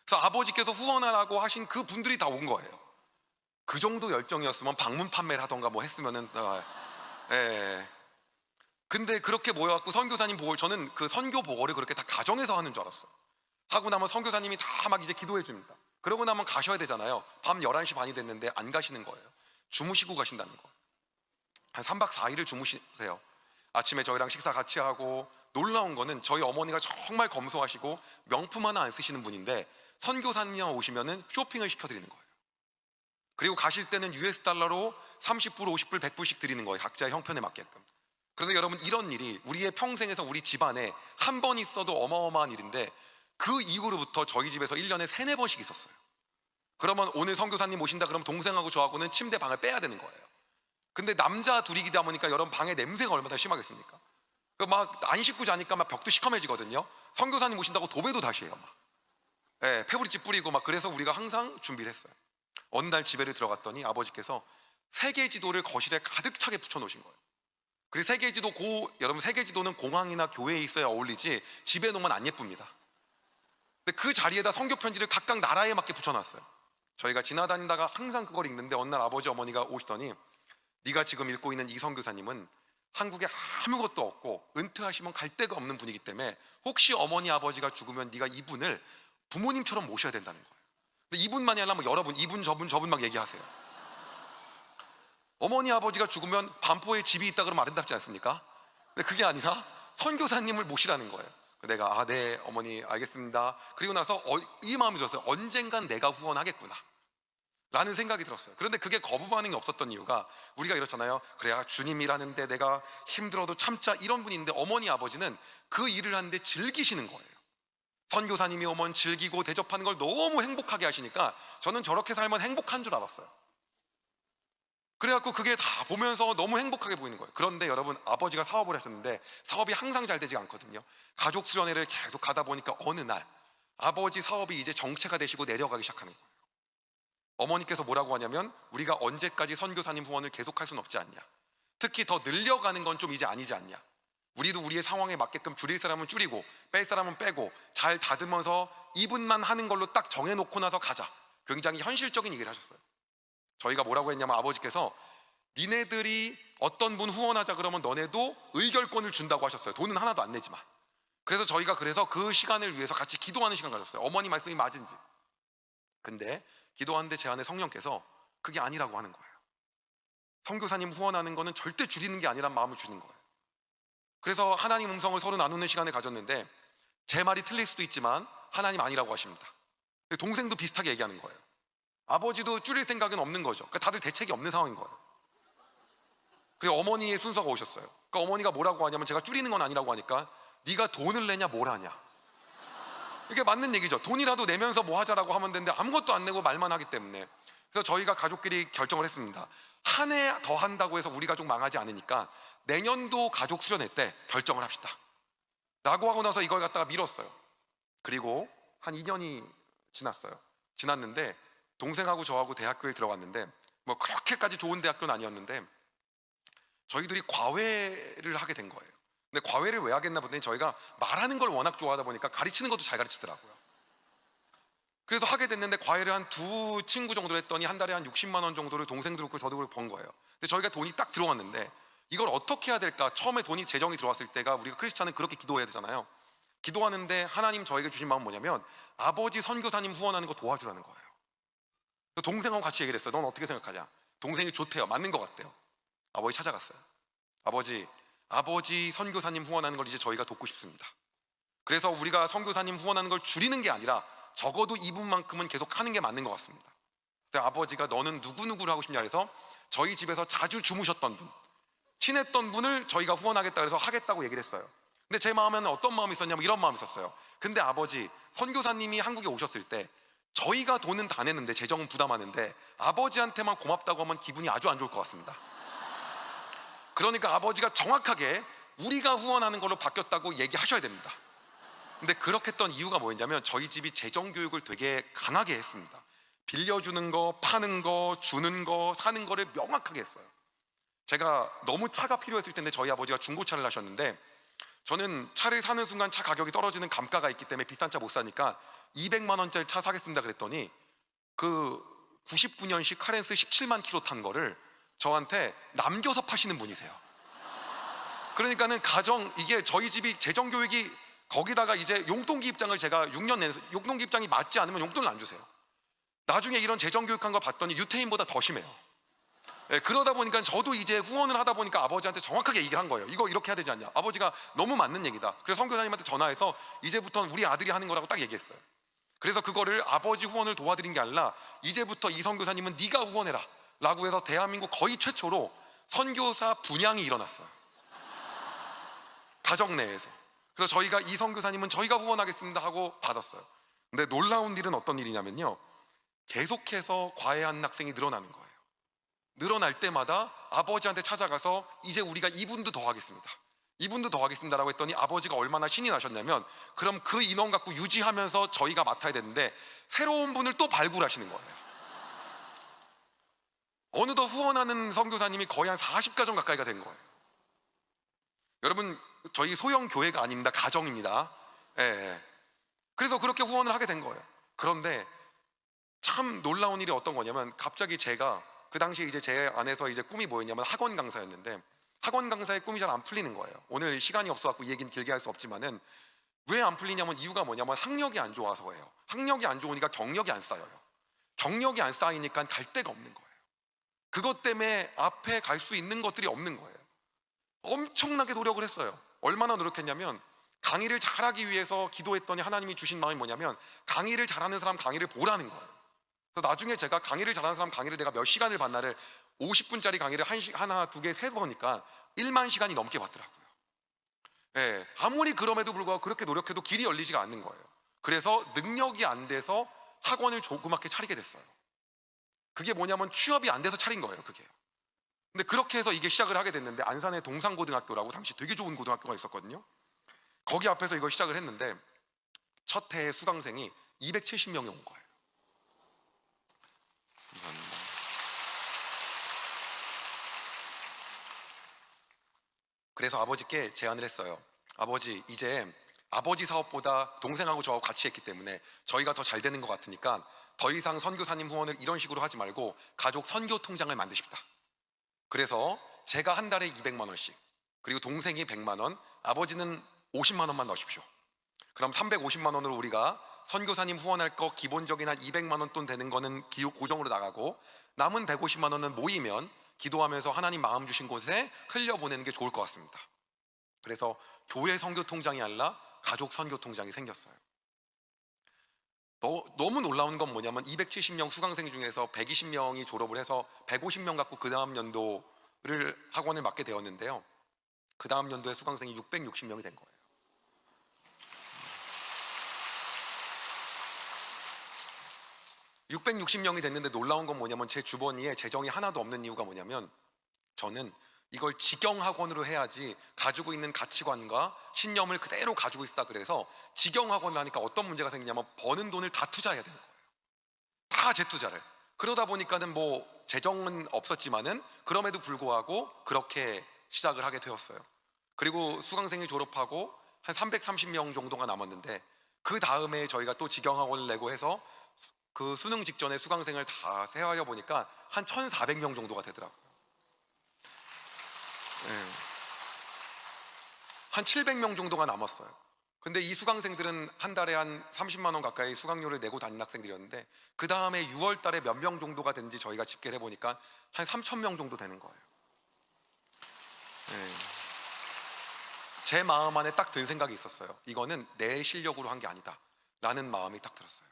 그래서 아버지께서 후원하라고 하신 그 분들이 다 온 거예요. 그 정도 열정이었으면 방문 판매를 하던가 뭐 했으면은 예. 근데 그렇게 모여갖고 선교사님 보고, 저는 그 선교 보고를 그렇게 다 가정에서 하는 줄 알았어요. 하고 나면 선교사님이 다 막 이제 기도해 줍니다. 그러고 나면 가셔야 되잖아요. 밤 11시 반이 됐는데 안 가시는 거예요. 주무시고 가신다는 거예요. 한 3박 4일을 주무시세요. 아침에 저희랑 식사 같이 하고, 놀라운 거는 저희 어머니가 정말 검소하시고 명품 하나 안 쓰시는 분인데 선교사님 오시면은 쇼핑을 시켜드리는 거예요. 그리고 가실 때는 US 달러로 30불, 50불, 100불씩 드리는 거예요. 각자의 형편에 맞게끔. 그런데 여러분, 이런 일이 우리의 평생에서 우리 집안에 한 번 있어도 어마어마한 일인데 그 이후로부터 저희 집에서 1년에 3-4번씩 있었어요. 그러면 오늘 선교사님 오신다 그러면 동생하고 저하고는 침대 방을 빼야 되는 거예요. 근데 남자 둘이다 보니까 여러분, 방에 냄새가 얼마나 심하겠습니까? 막 안 씻고 자니까 막 벽도 시커매지거든요. 선교사님 오신다고 도배도 다시 해요. 막. 네, 페브리집 뿌리고 막. 그래서 우리가 항상 준비를 했어요. 어느 날 집에를 들어갔더니 아버지께서 세계지도를 거실에 가득 차게 붙여놓으신 거예요. 그리고 세계지도, 여러분, 세계지도는 공항이나 교회에 있어야 어울리지 집에 놓으면 안 예쁩니다. 근데 그 자리에다 선교 편지를 각각 나라에 맞게 붙여놨어요. 저희가 지나다니다가 항상 그걸 읽는데 어느 날 아버지 어머니가 오시더니 네가 지금 읽고 있는 이 선교사님은 한국에 아무것도 없고 은퇴하시면 갈 데가 없는 분이기 때문에 혹시 어머니 아버지가 죽으면 네가 이분을 부모님처럼 모셔야 된다는 거예요. 근데 이분만이 아니라 뭐 여러분, 이분 저분 막 얘기하세요. 어머니 아버지가 죽으면 반포에 집이 있다 그러면 아름답지 않습니까? 근데 그게 아니라 선교사님을 모시라는 거예요. 내가 네 어머니 알겠습니다. 그리고 나서 이 마음이 들었어요. 언젠간 내가 후원하겠구나 라는 생각이 들었어요. 그런데 그게 거부 반응이 없었던 이유가, 우리가 이렇잖아요. 그래야 주님이라는데 내가 힘들어도 참자, 이런 분인데 어머니 아버지는 그 일을 하는데 즐기시는 거예요. 선교사님이 오면 즐기고 대접하는 걸 너무 행복하게 하시니까 저는 저렇게 살면 행복한 줄 알았어요. 그래갖고 그게 다 보면서 너무 행복하게 보이는 거예요. 그런데 여러분, 아버지가 사업을 하셨는데 사업이 항상 잘 되지가 않거든요. 가족 수련회를 계속 가다 보니까 어느 날 아버지 사업이 이제 정체가 되시고 내려가기 시작하는 거예요. 어머니께서 뭐라고 하냐면, 우리가 언제까지 선교사님 후원을 계속할 수는 없지 않냐, 특히 더 늘려가는 건 좀 이제 아니지 않냐, 우리도 우리의 상황에 맞게끔 줄일 사람은 줄이고 뺄 사람은 빼고 잘 다듬어서 이분만 하는 걸로 딱 정해놓고 나서 가자. 굉장히 현실적인 얘기를 하셨어요. 저희가 뭐라고 했냐면, 아버지께서 니네들이 어떤 분 후원하자 그러면 너네도 의결권을 준다고 하셨어요. 돈은 하나도 안 내지만. 그래서 저희가 그 시간을 위해서 같이 기도하는 시간 가졌어요. 어머니 말씀이 맞은지. 근데 기도하는데 제 안에 성령께서 그게 아니라고 하는 거예요. 선교사님 후원하는 거는 절대 줄이는 게 아니란 마음을 주는 거예요. 그래서 하나님 음성을 서로 나누는 시간을 가졌는데 제 말이 틀릴 수도 있지만 하나님 아니라고 하십니다. 동생도 비슷하게 얘기하는 거예요. 아버지도 줄일 생각은 없는 거죠. 그러니까 다들 대책이 없는 상황인 거예요. 그리고 어머니의 순서가 오셨어요. 그러니까 어머니가 뭐라고 하냐면, 제가 줄이는 건 아니라고 하니까 네가 돈을 내냐 뭘 하냐, 이게 맞는 얘기죠. 돈이라도 내면서 뭐 하자라고 하면 되는데 아무것도 안 내고 말만 하기 때문에. 그래서 저희가 가족끼리 결정을 했습니다. 한 해 더 한다고 해서 우리 가족 망하지 않으니까 내년도 가족 수련회 때 결정을 합시다 라고 하고 나서 이걸 갖다가 미뤘어요. 그리고 한 2년이 지났는데 동생하고 저하고 대학교에 들어갔는데, 뭐 그렇게까지 좋은 대학교는 아니었는데 저희들이 과외를 하게 된 거예요. 근데 과외를 왜 하겠나 보더니 저희가 말하는 걸 워낙 좋아하다 보니까 가르치는 것도 잘 가르치더라고요. 그래서 하게 됐는데 과외를 한 2 친구 정도 했더니 한 달에 한 60만 원 정도를 동생도 그렇고 저도 그렇고 번 거예요. 근데 저희가 돈이 딱 들어왔는데 이걸 어떻게 해야 될까? 처음에 돈이 재정이 들어왔을 때가 우리가 크리스찬은 그렇게 기도해야 되잖아요. 기도하는데 하나님 저에게 주신 마음은 뭐냐면, 아버지 선교사님 후원하는 거 도와주라는 거예요. 동생하고 같이 얘기를 했어요. 넌 어떻게 생각하냐? 동생이 좋대요. 맞는 것 같대요. 아버지 찾아갔어요. 아버지 선교사님 후원하는 걸 이제 저희가 돕고 싶습니다. 그래서 우리가 선교사님 후원하는 걸 줄이는 게 아니라 적어도 이분만큼은 계속 하는 게 맞는 것 같습니다. 근데 아버지가 너는 누구누구를 하고 싶냐 해서 저희 집에서 자주 주무셨던 분, 친했던 분을 저희가 후원하겠다 그래서 하겠다고 얘기를 했어요. 근데 제 마음에는 어떤 마음이 있었냐면 이런 마음이 있었어요. 근데 아버지, 선교사님이 한국에 오셨을 때 저희가 돈은 다 내는데, 재정은 부담하는데 아버지한테만 고맙다고 하면 기분이 아주 안 좋을 것 같습니다. 그러니까 아버지가 정확하게 우리가 후원하는 걸로 바뀌었다고 얘기하셔야 됩니다. 근데 그렇게 했던 이유가 뭐였냐면 저희 집이 재정 교육을 되게 강하게 했습니다. 빌려주는 거, 파는 거, 주는 거, 사는 거를 명확하게 했어요. 제가 너무 차가 필요했을 텐데 저희 아버지가 중고차를 하셨는데, 저는 차를 사는 순간 차 가격이 떨어지는 감가가 있기 때문에 비싼 차 못 사니까 200만 원짜리 차 사겠습니다 그랬더니 그 99년식 카렌스 17만 킬로 탄 거를 저한테 남겨서 파시는 분이세요. 그러니까는 이게 저희 집이 재정교육이, 거기다가 이제 용돈기 입장을 제가 6년 내서 용돈기 입장이 맞지 않으면 용돈을 안 주세요. 나중에 이런 재정교육한 거 봤더니 유태인보다 더 심해요. 그러다 보니까 저도 이제 후원을 하다 보니까 아버지한테 정확하게 얘기를 한 거예요. 이거 이렇게 해야 되지 않냐. 아버지가 너무 맞는 얘기다. 그래서 선교사님한테 전화해서 이제부터는 우리 아들이 하는 거라고 딱 얘기했어요. 그래서 그거를 아버지 후원을 도와드린 게 아니라 이제부터 이 선교사님은 네가 후원해라 라고 해서 대한민국 거의 최초로 선교사 분양이 일어났어요. 가정 내에서. 그래서 저희가 이 선교사님은 저희가 후원하겠습니다 하고 받았어요. 근데 놀라운 일은 어떤 일이냐면요, 계속해서 과외하는 학생이 늘어나는 거예요. 늘어날 때마다 아버지한테 찾아가서 이제 우리가 이분도 더 하겠습니다, 이분도 더 하겠습니다 라고 했더니 아버지가 얼마나 신이 나셨냐면, 그럼 그 인원 갖고 유지하면서 저희가 맡아야 되는데 새로운 분을 또 발굴하시는 거예요. 어느덧 후원하는 선교사님이 거의 한 40가정 가까이가 된 거예요. 여러분, 저희 소형 교회가 아닙니다. 가정입니다. 예. 그래서 그렇게 후원을 하게 된 거예요. 그런데 참 놀라운 일이 어떤 거냐면, 갑자기 제가 그 당시에 이제 제 안에서 이제 꿈이 뭐였냐면 학원 강사였는데, 학원 강사의 꿈이 잘 안 풀리는 거예요. 오늘 시간이 없어갖고 이 얘기는 길게 할 수 없지만은, 왜 안 풀리냐면 이유가 뭐냐면 학력이 안 좋아서예요. 학력이 안 좋으니까 경력이 안 쌓여요. 경력이 안 쌓이니까 갈 데가 없는 거예요. 그것 때문에 앞에 갈 수 있는 것들이 없는 거예요. 엄청나게 노력을 했어요. 얼마나 노력했냐면, 강의를 잘하기 위해서 기도했더니 하나님이 주신 마음이 뭐냐면 강의를 잘하는 사람 강의를 보라는 거예요. 그래서 나중에 제가 강의를 잘하는 사람 강의를 내가 몇 시간을 봤나를 50분짜리 강의를 하나, 두 개, 세 보니까 1만 시간이 넘게 봤더라고요. 예, 아무리 그럼에도 불구하고 그렇게 노력해도 길이 열리지가 않는 거예요. 그래서 능력이 안 돼서 학원을 조그맣게 차리게 됐어요. 그게 뭐냐면 취업이 안 돼서 차린 거예요, 그게. 근데 그렇게 해서 이게 시작을 하게 됐는데, 안산에 동산고등학교라고 당시 되게 좋은 고등학교가 있었거든요. 거기 앞에서 이걸 시작을 했는데 첫 해에 수강생이 270명이 온 거예요. 그래서 아버지께 제안을 했어요. 아버지, 이제 아버지 사업보다 동생하고 저하고 같이 했기 때문에 저희가 더 잘 되는 것 같으니까 더 이상 선교사님 후원을 이런 식으로 하지 말고 가족 선교 통장을 만드십시다. 그래서 제가 한 달에 200만 원씩, 그리고 동생이 100만 원, 아버지는 50만 원만 넣으십시오. 그럼 350만 원으로 우리가 선교사님 후원할 거 기본적인 한 200만 원 돈 되는 거는 기호 고정으로 나가고, 남은 150만 원은 모이면 기도하면서 하나님 마음 주신 곳에 흘려보내는 게 좋을 것 같습니다. 그래서 교회 선교 통장이 아니라 가족 선교 통장이 생겼어요. 너무 놀라운 건 뭐냐면 270명 수강생 중에서 120명이 졸업을 해서 150명 갖고 그 다음 연도를 학원을 맡게 되었는데요, 그 다음 연도에 수강생이 660명이 된 거예요. 660명이 됐는데 놀라운 건 뭐냐면, 제 주머니에 재정이 하나도 없는 이유가 뭐냐면, 저는 이걸 직영학원으로 해야지 가지고 있는 가치관과 신념을 그대로 가지고 있다. 그래서 직영학원을 하니까 어떤 문제가 생기냐면, 버는 돈을 다 투자해야 되는 거예요. 다 재투자를. 그러다 보니까는 뭐 재정은 없었지만은 그럼에도 불구하고 그렇게 시작을 하게 되었어요. 그리고 수강생이 졸업하고 한 330명 정도가 남았는데, 그 다음에 저희가 또 직영학원을 내고 해서 그 수능 직전에 수강생을 다 세하려 보니까 한 1,400명 정도가 되더라고요. 네. 한 700명 정도가 남았어요. 근데 이 수강생들은 한 달에 한 30만 원 가까이 수강료를 내고 다니는 학생들이었는데, 그 다음에 6월 달에 몇 명 정도가 된지 저희가 집계를 해보니까 한 3,000명 정도 되는 거예요. 네. 제 마음 안에 딱 든 생각이 있었어요. 이거는 내 실력으로 한 게 아니다 라는 마음이 딱 들었어요.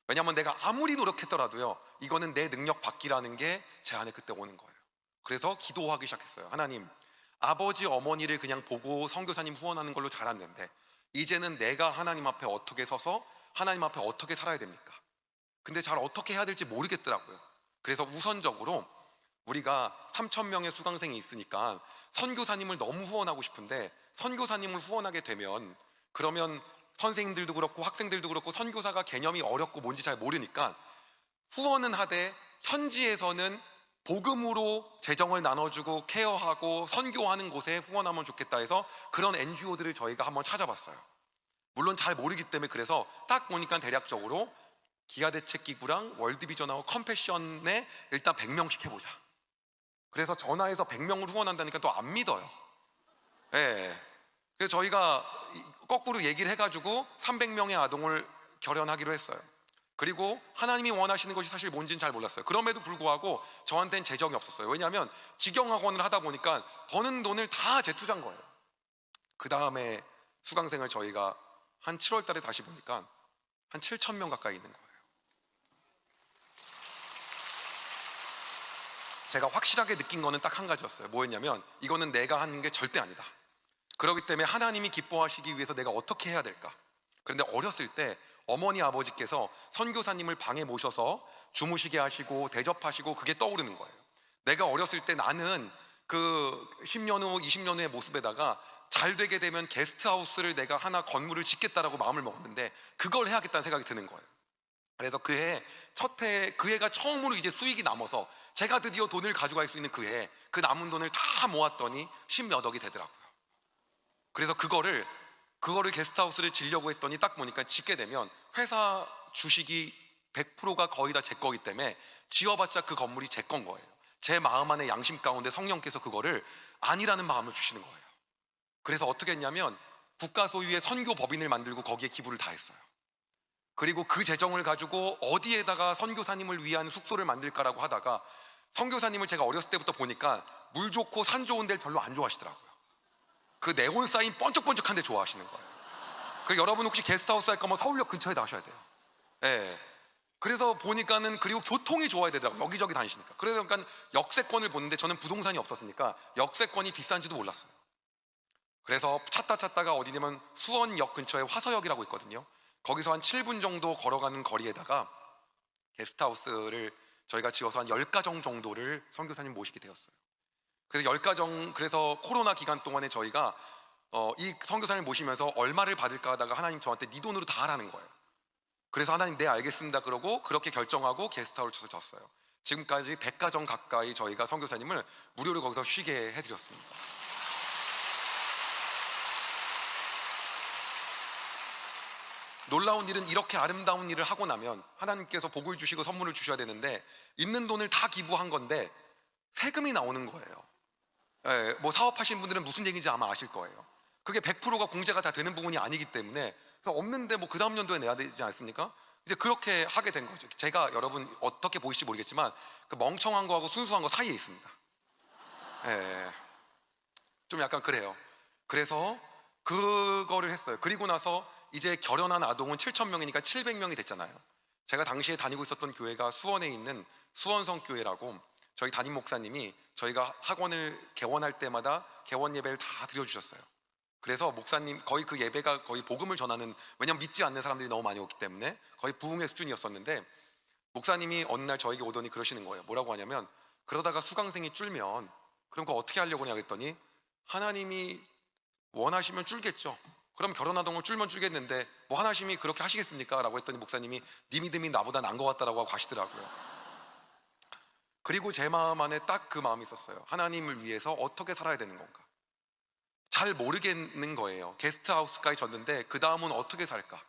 왜냐하면 내가 아무리 노력했더라도요, 이거는 내 능력 밖이라는 게 제 안에 그때 오는 거예요. 그래서 기도하기 시작했어요. 하나님, 아버지 어머니를 그냥 보고 선교사님 후원하는 걸로 자랐는데 이제는 내가 하나님 앞에 어떻게 서서 하나님 앞에 어떻게 살아야 됩니까? 근데 잘 어떻게 해야 될지 모르겠더라고요. 그래서 우선적으로 우리가 3,000명의 수강생이 있으니까 선교사님을 너무 후원하고 싶은데, 선교사님을 후원하게 되면 그러면 선생님들도 그렇고 학생들도 그렇고 선교사가 개념이 어렵고 뭔지 잘 모르니까 후원은 하되 현지에서는 복음으로 재정을 나눠주고 케어하고 선교하는 곳에 후원하면 좋겠다 해서 그런 NGO들을 저희가 한번 찾아봤어요. 물론 잘 모르기 때문에. 그래서 딱 보니까 대략적으로 기아대책기구랑 월드비전하고 컴패션에 일단 100명씩 해보자. 그래서 전화해서 100명을 후원한다니까 또 안 믿어요. 예. 그래서 저희가 거꾸로 얘기를 해가지고 300명의 아동을 결연하기로 했어요. 그리고 하나님이 원하시는 것이 사실 뭔지는 잘 몰랐어요. 그럼에도 불구하고 저한테는 재정이 없었어요. 왜냐하면 직영학원을 하다 보니까 버는 돈을 다 재투자한 거예요. 그 다음에 수강생을 저희가 한 7월 달에 다시 보니까 한 7,000명 가까이 있는 거예요. 제가 확실하게 느낀 거는 딱 한 가지였어요. 뭐였냐면 이거는 내가 하는 게 절대 아니다. 그렇기 때문에 하나님이 기뻐하시기 위해서 내가 어떻게 해야 될까? 그런데 어렸을 때 어머니 아버지께서 선교사님을 방에 모셔서 주무시게 하시고 대접하시고 그게 떠오르는 거예요. 내가 어렸을 때 나는 그 10년 후 20년 후의 모습에다가 잘 되게 되면 게스트하우스를 내가 하나 건물을 짓겠다라고 마음을 먹었는데 그걸 해야겠다는 생각이 드는 거예요. 그래서 그 해가 처음으로 이제 수익이 남아서 제가 드디어 돈을 가져갈 수 있는 그 해, 그 남은 돈을 다 모았더니 10몇 억이 되더라고요. 그래서 그거를 게스트하우스를 지려고 했더니 딱 보니까 짓게 되면 회사 주식이 100%가 거의 다 제 거기 때문에 지어봤자 그 건물이 제 건 거예요. 제 마음 안에 양심 가운데 성령께서 그거를 아니라는 마음을 주시는 거예요. 그래서 어떻게 했냐면 국가 소유의 선교 법인을 만들고 거기에 기부를 다 했어요. 그리고 그 재정을 가지고 어디에다가 선교사님을 위한 숙소를 만들까라고 하다가 선교사님을 제가 어렸을 때부터 보니까 물 좋고 산 좋은 데를 별로 안 좋아하시더라고요. 그 네온 사인 번쩍번쩍한 데 좋아하시는 거예요. 그리고 여러분 혹시 게스트하우스 할 거면 서울역 근처에 나셔야 돼요. 예. 그래서 보니까는, 그리고 교통이 좋아야 되더라고요. 여기저기 다니시니까. 그래서 그러니까 역세권을 보는데 저는 부동산이 없었으니까 역세권이 비싼지도 몰랐어요. 그래서 찾다가 어디냐면 수원역 근처에 화서역이라고 있거든요. 거기서 한 7분 정도 걸어가는 거리에다가 게스트하우스를 저희가 지어서 한 10가정 정도를 선교사님 모시게 되었어요. 그래서 10가정, 그래서 코로나 기간 동안에 저희가 이 선교사님을 모시면서 얼마를 받을까 하다가 하나님 저한테 네 돈으로 다 하라는 거예요. 그래서 하나님 네 알겠습니다 그러고 그렇게 결정하고 게스트하우스를 졌어요. 지금까지 100가정 가까이 저희가 선교사님을 무료로 거기서 쉬게 해드렸습니다. 놀라운 일은 이렇게 아름다운 일을 하고 나면 하나님께서 복을 주시고 선물을 주셔야 되는데 있는 돈을 다 기부한 건데 세금이 나오는 거예요. 예, 뭐 사업하시는 분들은 무슨 얘기인지 아마 아실 거예요. 그게 100%가 공제가 다 되는 부분이 아니기 때문에 그래서 없는데 뭐 그 다음 연도에 내야 되지 않습니까? 이제 그렇게 하게 된 거죠. 제가 여러분 어떻게 보이실지 모르겠지만 그 멍청한 거하고 순수한 거 사이에 있습니다. 예, 좀 약간 그래요. 그래서 그거를 했어요. 그리고 나서 이제 결혼한 아동은 7,000명이니까 700명이 됐잖아요. 제가 당시에 다니고 있었던 교회가 수원에 있는 수원성교회라고, 저희 담임 목사님이 저희가 학원을 개원할 때마다 개원 예배를 다 드려주셨어요. 그래서 목사님 거의 그 예배가 거의 복음을 전하는, 왜냐면 믿지 않는 사람들이 너무 많이 오기 때문에 거의 부흥의 수준이었었는데, 목사님이 어느 날 저에게 오더니 그러시는 거예요. 뭐라고 하냐면, 그러다가 수강생이 줄면 그럼 그거 어떻게 하려고 하냐 했더니, 하나님이 원하시면 줄겠죠. 그럼 결혼하던 걸 줄면 줄겠는데 뭐 하나님이 그렇게 하시겠습니까? 라고 했더니 목사님이 네 믿음이 나보다 나은 것 같다라고 하고 가시더라고요. 그리고 제 마음 안에 딱 그 마음이 있었어요. 하나님을 위해서 어떻게 살아야 되는 건가? 잘 모르겠는 거예요. 게스트하우스까지 졌는데 그 다음은 어떻게 살까?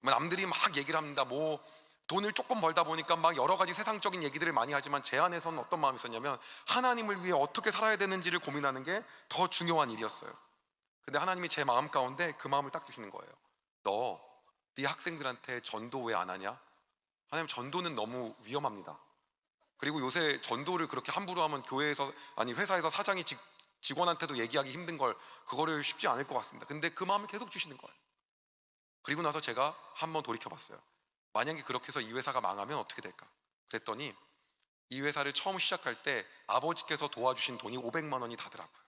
남들이 막 얘기를 합니다. 뭐 돈을 조금 벌다 보니까 막 여러 가지 세상적인 얘기들을 많이 하지만 제 안에서는 어떤 마음이 있었냐면 하나님을 위해 어떻게 살아야 되는지를 고민하는 게 더 중요한 일이었어요. 근데 하나님이 제 마음 가운데 그 마음을 딱 주시는 거예요. 너 네 학생들한테 전도 왜 안 하냐? 하나님, 전도는 너무 위험합니다. 그리고 요새 전도를 그렇게 함부로 하면 교회에서, 아니 회사에서 사장이 직원한테도 얘기하기 힘든 걸, 그거를 쉽지 않을 것 같습니다. 근데 그 마음을 계속 주시는 거예요. 그리고 나서 제가 한번 돌이켜 봤어요. 만약에 그렇게 해서 이 회사가 망하면 어떻게 될까? 그랬더니 이 회사를 처음 시작할 때 아버지께서 도와주신 돈이 500만 원이 다더라고요.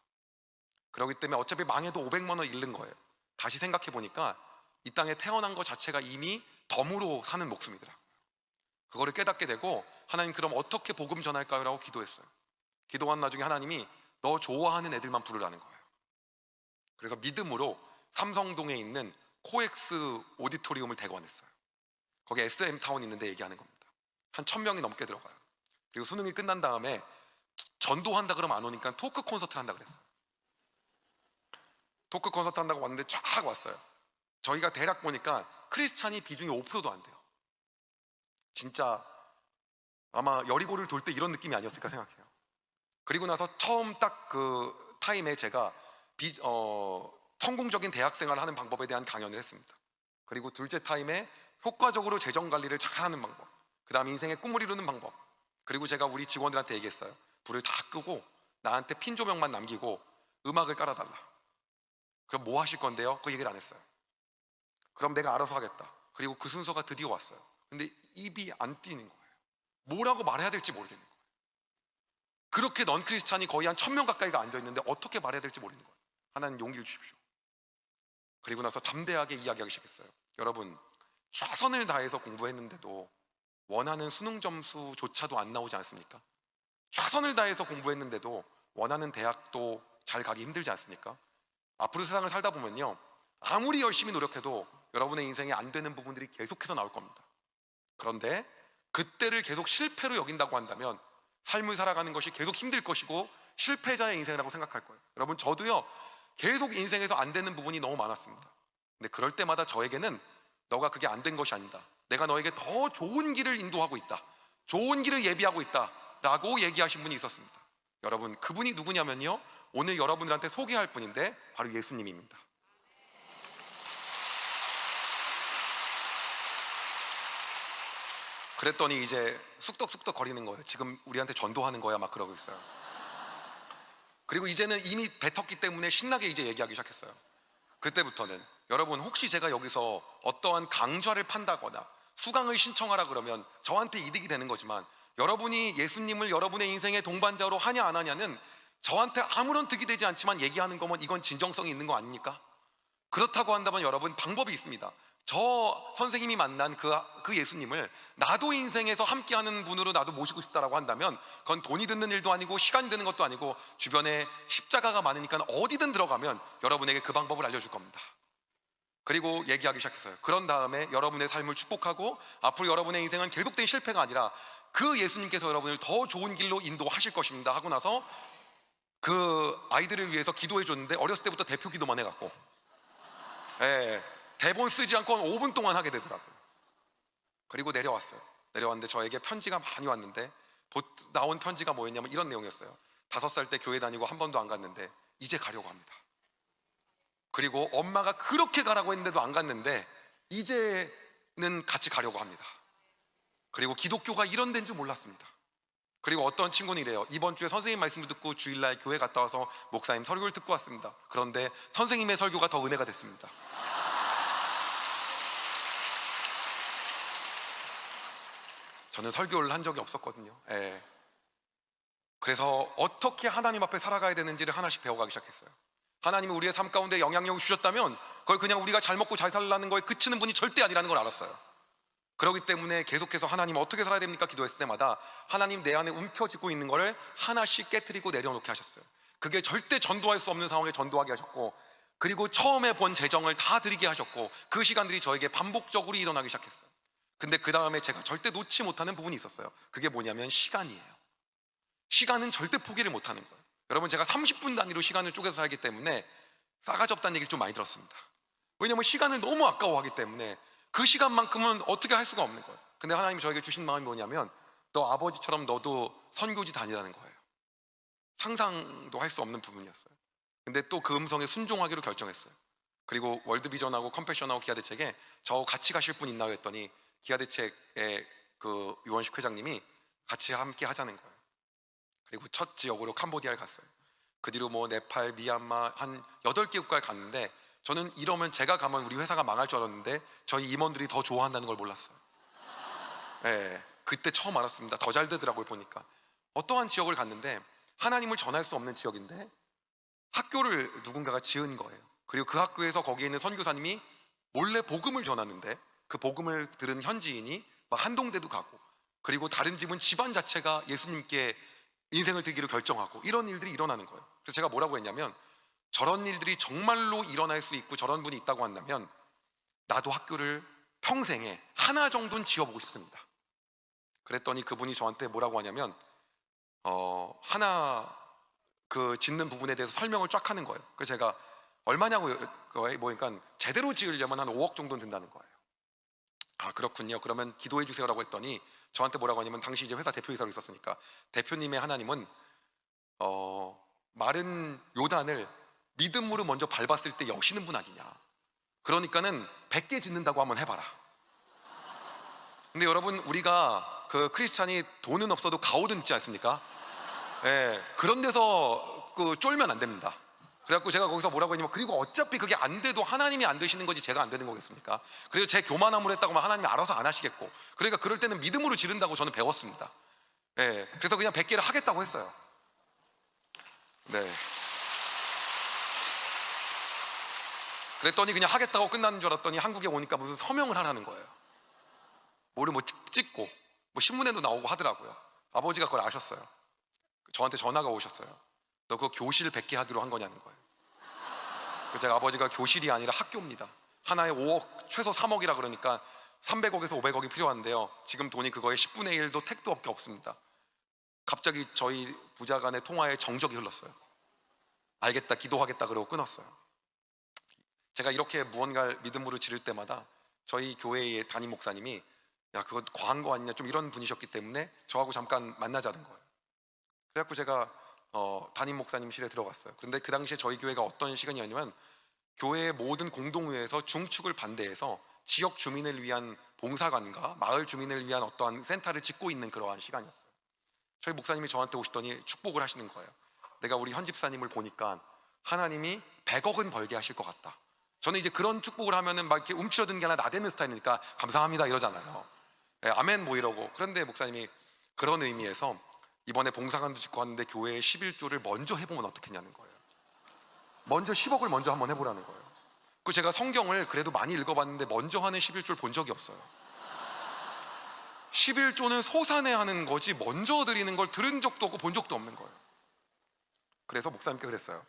그렇기 때문에 어차피 망해도 500만 원 잃는 거예요. 다시 생각해 보니까 이 땅에 태어난 것 자체가 이미 덤으로 사는 목숨이더라고요. 그거를 깨닫게 되고, 하나님 그럼 어떻게 복음 전할까요? 라고 기도했어요. 기도한 나중에 하나님이 너 좋아하는 애들만 부르라는 거예요. 그래서 믿음으로 삼성동에 있는 코엑스 오디토리움을 대관했어요. 거기 SM타운 있는데 얘기하는 겁니다. 한 1000명이 넘게 들어가요. 그리고 수능이 끝난 다음에 전도한다 그러면 안 오니까 토크 콘서트를 한다 그랬어요. 토크 콘서트 한다고 왔는데 쫙 왔어요. 저희가 대략 보니까 크리스찬이 비중이 5%도 안 돼요. 진짜 아마 여리고를 돌 때 이런 느낌이 아니었을까 생각해요. 그리고 나서 처음 딱 그 타임에 제가 성공적인 대학생활을 하는 방법에 대한 강연을 했습니다. 그리고 둘째 타임에 효과적으로 재정관리를 잘하는 방법, 그 다음에 인생의 꿈을 이루는 방법, 그리고 제가 우리 직원들한테 얘기했어요. 불을 다 끄고 나한테 핀 조명만 남기고 음악을 깔아달라. 그럼 뭐 하실 건데요? 그 얘기를 안 했어요. 그럼 내가 알아서 하겠다. 그리고 그 순서가 드디어 왔어요. 근데 입이 안 띄는 거예요. 뭐라고 말해야 될지 모르겠는 거예요. 그렇게 넌 크리스찬이 거의 한 1000명 가까이가 앉아있는데 어떻게 말해야 될지 모르는 거예요. 하나님 용기를 주십시오. 그리고 나서 담대하게 이야기하기 시작했어요. 여러분, 최선을 다해서 공부했는데도 원하는 수능 점수조차도 안 나오지 않습니까? 최선을 다해서 공부했는데도 원하는 대학도 잘 가기 힘들지 않습니까? 앞으로 세상을 살다 보면요, 아무리 열심히 노력해도 여러분의 인생에 안 되는 부분들이 계속해서 나올 겁니다. 그런데 그때를 계속 실패로 여긴다고 한다면 삶을 살아가는 것이 계속 힘들 것이고 실패자의 인생이라고 생각할 거예요. 여러분, 저도요 계속 인생에서 안 되는 부분이 너무 많았습니다. 근데 그럴 때마다 저에게는 너가 그게 안 된 것이 아니다, 내가 너에게 더 좋은 길을 인도하고 있다, 좋은 길을 예비하고 있다 라고 얘기하신 분이 있었습니다. 여러분, 그분이 누구냐면요, 오늘 여러분들한테 소개할 분인데 바로 예수님입니다. 그랬더니 이제 쑥덕쑥덕 거리는 거예요. 지금 우리한테 전도하는 거야 막 그러고 있어요. 그리고 이제는 이미 뱉었기 때문에 신나게 이제 얘기하기 시작했어요. 그때부터는 여러분, 혹시 제가 여기서 어떠한 강좌를 판다거나 수강을 신청하라 그러면 저한테 이득이 되는 거지만, 여러분이 예수님을 여러분의 인생의 동반자로 하냐 안 하냐는 저한테 아무런 득이 되지 않지만 얘기하는 거면 이건 진정성이 있는 거 아닙니까? 그렇다고 한다면 여러분, 방법이 있습니다. 저 선생님이 만난 그 예수님을 나도 인생에서 함께하는 분으로 나도 모시고 싶다라고 한다면 그건 돈이 드는 일도 아니고 시간이 드는 것도 아니고 주변에 십자가가 많으니까 어디든 들어가면 여러분에게 그 방법을 알려줄 겁니다. 그리고 얘기하기 시작했어요. 그런 다음에 여러분의 삶을 축복하고 앞으로 여러분의 인생은 계속된 실패가 아니라 그 예수님께서 여러분을 더 좋은 길로 인도하실 것입니다 하고 나서 그 아이들을 위해서 기도해 줬는데 어렸을 때부터 대표 기도만 해갖고, 대본 쓰지 않고 5분 동안 하게 되더라고요. 그리고 내려왔어요. 내려왔는데 저에게 편지가 많이 왔는데 나온 편지가 뭐였냐면 이런 내용이었어요. 5살 때 교회 다니고 한 번도 안 갔는데 이제 가려고 합니다. 그리고 엄마가 그렇게 가라고 했는데도 안 갔는데 이제는 같이 가려고 합니다. 그리고 기독교가 이런 데인 줄 몰랐습니다. 그리고 어떤 친구는 이래요. 이번 주에 선생님 말씀도 듣고 주일날 교회 갔다 와서 목사님 설교를 듣고 왔습니다. 그런데 선생님의 설교가 더 은혜가 됐습니다. 저는 설교를 한 적이 없었거든요. 그래서 어떻게 하나님 앞에 살아가야 되는지를 하나씩 배워가기 시작했어요. 하나님이 우리의 삶 가운데 영향력을 주셨다면 그걸 그냥 우리가 잘 먹고 잘 살라는 거에 그치는 분이 절대 아니라는 걸 알았어요. 그렇기 때문에 계속해서 하나님 어떻게 살아야 됩니까? 기도했을 때마다 하나님 내 안에 움켜쥐고 있는 거를 하나씩 깨트리고 내려놓게 하셨어요. 그게 절대 전도할 수 없는 상황에 전도하게 하셨고, 그리고 처음에 본 재정을 다 드리게 하셨고, 그 시간들이 저에게 반복적으로 일어나기 시작했어요. 근데 그 다음에 제가 절대 놓지 못하는 부분이 있었어요. 그게 뭐냐면 시간이에요. 시간은 절대 포기를 못하는 거예요. 여러분, 제가 30분 단위로 시간을 쪼개서 살기 때문에 싸가지 없다는 얘기를 좀 많이 들었습니다. 왜냐면 시간을 너무 아까워하기 때문에 그 시간만큼은 어떻게 할 수가 없는 거예요. 근데 하나님이 저에게 주신 마음이 뭐냐면 너 아버지처럼 너도 선교지 다니라는 거예요. 상상도 할 수 없는 부분이었어요. 근데 또 그 음성에 순종하기로 결정했어요. 그리고 월드비전하고 컴패션하고 기아대책에 저 같이 가실 분 있나요? 했더니 기아대책의 그 유원식 회장님이 같이 함께 하자는 거예요. 그리고 첫 지역으로 캄보디아를 갔어요. 그 뒤로 뭐 네팔, 미얀마 한 8개 국가를 갔는데 저는 이러면 제가 가면 우리 회사가 망할 줄 알았는데 저희 임원들이 더 좋아한다는 걸 몰랐어요. 예, 그때 처음 알았습니다. 더 잘 되더라고요. 보니까 어떠한 지역을 갔는데 하나님을 전할 수 없는 지역인데 학교를 누군가가 지은 거예요. 그리고 그 학교에서 거기에 있는 선교사님이 몰래 복음을 전하는데 그 복음을 들은 현지인이 막 한동대도 가고, 그리고 다른 집은 집안 자체가 예수님께 인생을 드리기로 결정하고, 이런 일들이 일어나는 거예요. 그래서 제가 뭐라고 했냐면, 저런 일들이 정말로 일어날 수 있고 저런 분이 있다고 한다면 나도 학교를 평생에 하나 정도는 지어보고 싶습니다. 그랬더니 그분이 저한테 뭐라고 하냐면 하나 그 짓는 부분에 대해서 설명을 쫙 하는 거예요. 그래서 제가 얼마냐고 보니까 제대로 지으려면 한 5억 정도는 든다는 거예요. 아, 그렇군요. 그러면 기도해 주세요라고 했더니 저한테 뭐라고 하냐면, 당시 이제 회사 대표이사로 있었으니까, 대표님의 하나님은 마른 요단을 믿음으로 먼저 밟았을 때 여시는 분 아니냐. 그러니까는 100개 짓는다고 한번 해봐라. 근데 여러분, 우리가 그 크리스찬이 돈은 없어도 가오든 있지 않습니까? 예, 그런 데서 그 쫄면 안 됩니다. 그래갖고 제가 거기서 뭐라고 했냐면, 그리고 어차피 그게 안 돼도 하나님이 안 되시는 거지 제가 안 되는 거겠습니까? 그리고 제 교만함으로 했다고 하면 하나님이 알아서 안 하시겠고, 그러니까 그럴 때는 믿음으로 지른다고 저는 배웠습니다. 예, 그래서 그냥 100개를 하겠다고 했어요. 네. 그랬더니 그냥 하겠다고 끝나는 줄 알았더니 한국에 오니까 무슨 서명을 하라는 거예요. 뭐를 뭐 찍고 뭐 신문에도 나오고 하더라고요. 아버지가 그걸 아셨어요. 저한테 전화가 오셨어요. 너 그 교실 100개 하기로 한 거냐는 거예요. 그 제가 아버지가 교실이 아니라 학교입니다. 하나에 5억, 최소 3억이라 그러니까 300억에서 500억이 필요한데요, 지금 돈이 그거의 10분의 1도 택도 없습니다. 갑자기 저희 부자 간의 통화에 정적이 흘렀어요. 알겠다, 기도하겠다 그러고 끊었어요. 제가 이렇게 무언가를 믿음으로 지를 때마다 저희 교회의 담임 목사님이, 야, 그거 과한 거 아니냐, 좀 이런 분이셨기 때문에 저하고 잠깐 만나자는 거예요. 그래갖고 제가 담임 목사님실에 들어갔어요. 근데 그 당시에 저희 교회가 어떤 시간이었냐면, 교회의 모든 공동회에서 중축을 반대해서 지역 주민을 위한 봉사관과 마을 주민을 위한 어떠한 센터를 짓고 있는 그러한 시간이었어요. 저희 목사님이 저한테 오시더니 축복을 하시는 거예요. 내가 우리 현 집사님을 보니까 하나님이 100억은 벌게 하실 것 같다. 저는 이제 그런 축복을 하면은 막 이렇게 움츠러드는 게 아니라 나대는 스타일이니까 감사합니다 이러잖아요. 네, 아멘 뭐 이러고. 그런데 목사님이 그런 의미에서 이번에 봉사관도 짓고 왔는데 교회에 11조를 먼저 해보면 어떻겠냐는 거예요. 먼저 10억을 먼저 한번 해보라는 거예요. 그 제가 성경을 그래도 많이 읽어봤는데 먼저 하는 11조를 본 적이 없어요. 11조는 소산에 하는 거지 먼저 드리는 걸 들은 적도 없고 본 적도 없는 거예요. 그래서 목사님께 그랬어요.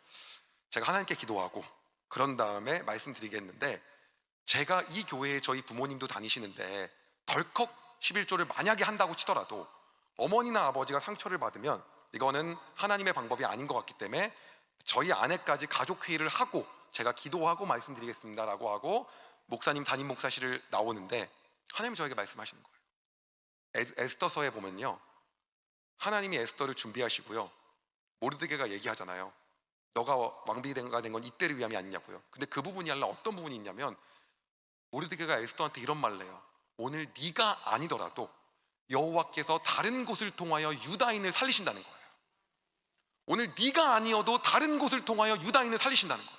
제가 하나님께 기도하고 그런 다음에 말씀드리겠는데, 제가 이 교회에 저희 부모님도 다니시는데 덜컥 11조를 만약에 한다고 치더라도 어머니나 아버지가 상처를 받으면 이거는 하나님의 방법이 아닌 것 같기 때문에 저희 아내까지 가족회의를 하고 제가 기도하고 말씀드리겠습니다 라고 하고 목사님 담임 목사실을 나오는데, 하나님이 저에게 말씀하시는 거예요. 에스더서에 보면요, 하나님이 에스더를 준비하시고요, 모르드게가 얘기하잖아요. 너가 왕비가 된 건 이때를 위함이 아니냐고요. 근데 그 부분이 아니라 어떤 부분이 있냐면, 모르드게가 에스더한테 이런 말을 해요. 오늘 네가 아니더라도 여호와께서 다른 곳을 통하여 유다인을 살리신다는 거예요. 오늘 네가 아니어도 다른 곳을 통하여 유다인을 살리신다는 거예요.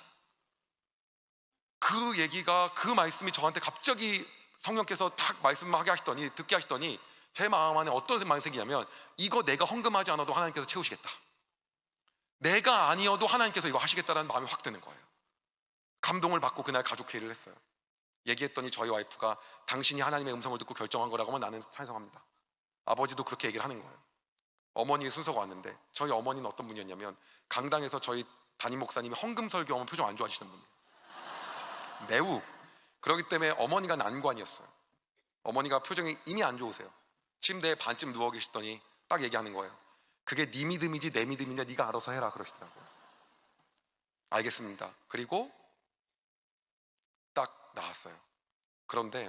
그 얘기가, 그 말씀이 저한테 갑자기 성령께서 딱 말씀하게 하시더니, 듣게 하시더니 제 마음 안에 어떤 마음이 생기냐면, 이거 내가 헌금하지 않아도 하나님께서 채우시겠다, 내가 아니어도 하나님께서 이거 하시겠다라는 마음이 확 드는 거예요. 감동을 받고 그날 가족회의를 했어요. 얘기했더니 저희 와이프가, 당신이 하나님의 음성을 듣고 결정한 거라고 하면 나는 찬성합니다. 아버지도 그렇게 얘기를 하는 거예요. 어머니의 순서가 왔는데, 저희 어머니는 어떤 분이었냐면, 강당에서 저희 담임 목사님이 헌금 설교하면 표정 안 좋아지시는 분이에요. 매우. 그렇기 때문에 어머니가 난관이었어요. 어머니가 표정이 이미 안 좋으세요. 침대에 반쯤 누워 계시더니 딱 얘기하는 거예요. 그게 네 믿음이지 내 믿음이냐, 네가 알아서 해라 그러시더라고요. 알겠습니다. 그리고 딱 나왔어요. 그런데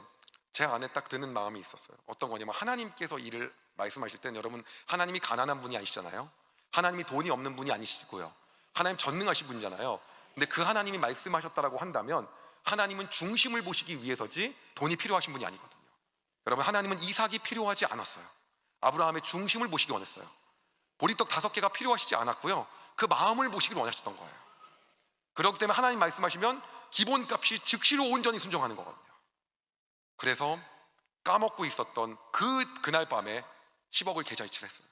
제 안에 딱 드는 마음이 있었어요. 어떤 거냐면, 하나님께서 일을 말씀하실 때는 여러분, 하나님이 가난한 분이 아니시잖아요. 하나님이 돈이 없는 분이 아니시고요. 하나님 전능하신 분이잖아요. 근데 그 하나님이 말씀하셨다라고 한다면 하나님은 중심을 보시기 위해서지 돈이 필요하신 분이 아니거든요. 여러분, 하나님은 이삭이 필요하지 않았어요. 아브라함의 중심을 보시기 원했어요. 보리떡 5개가 필요하시지 않았고요, 그 마음을 보시길 원하셨던 거예요. 그렇기 때문에 하나님 말씀하시면 기본값이 즉시로 온전히 순종하는 거거든요. 그래서 까먹고 있었던 그날 밤에 10억을 계좌 이체를 했어요.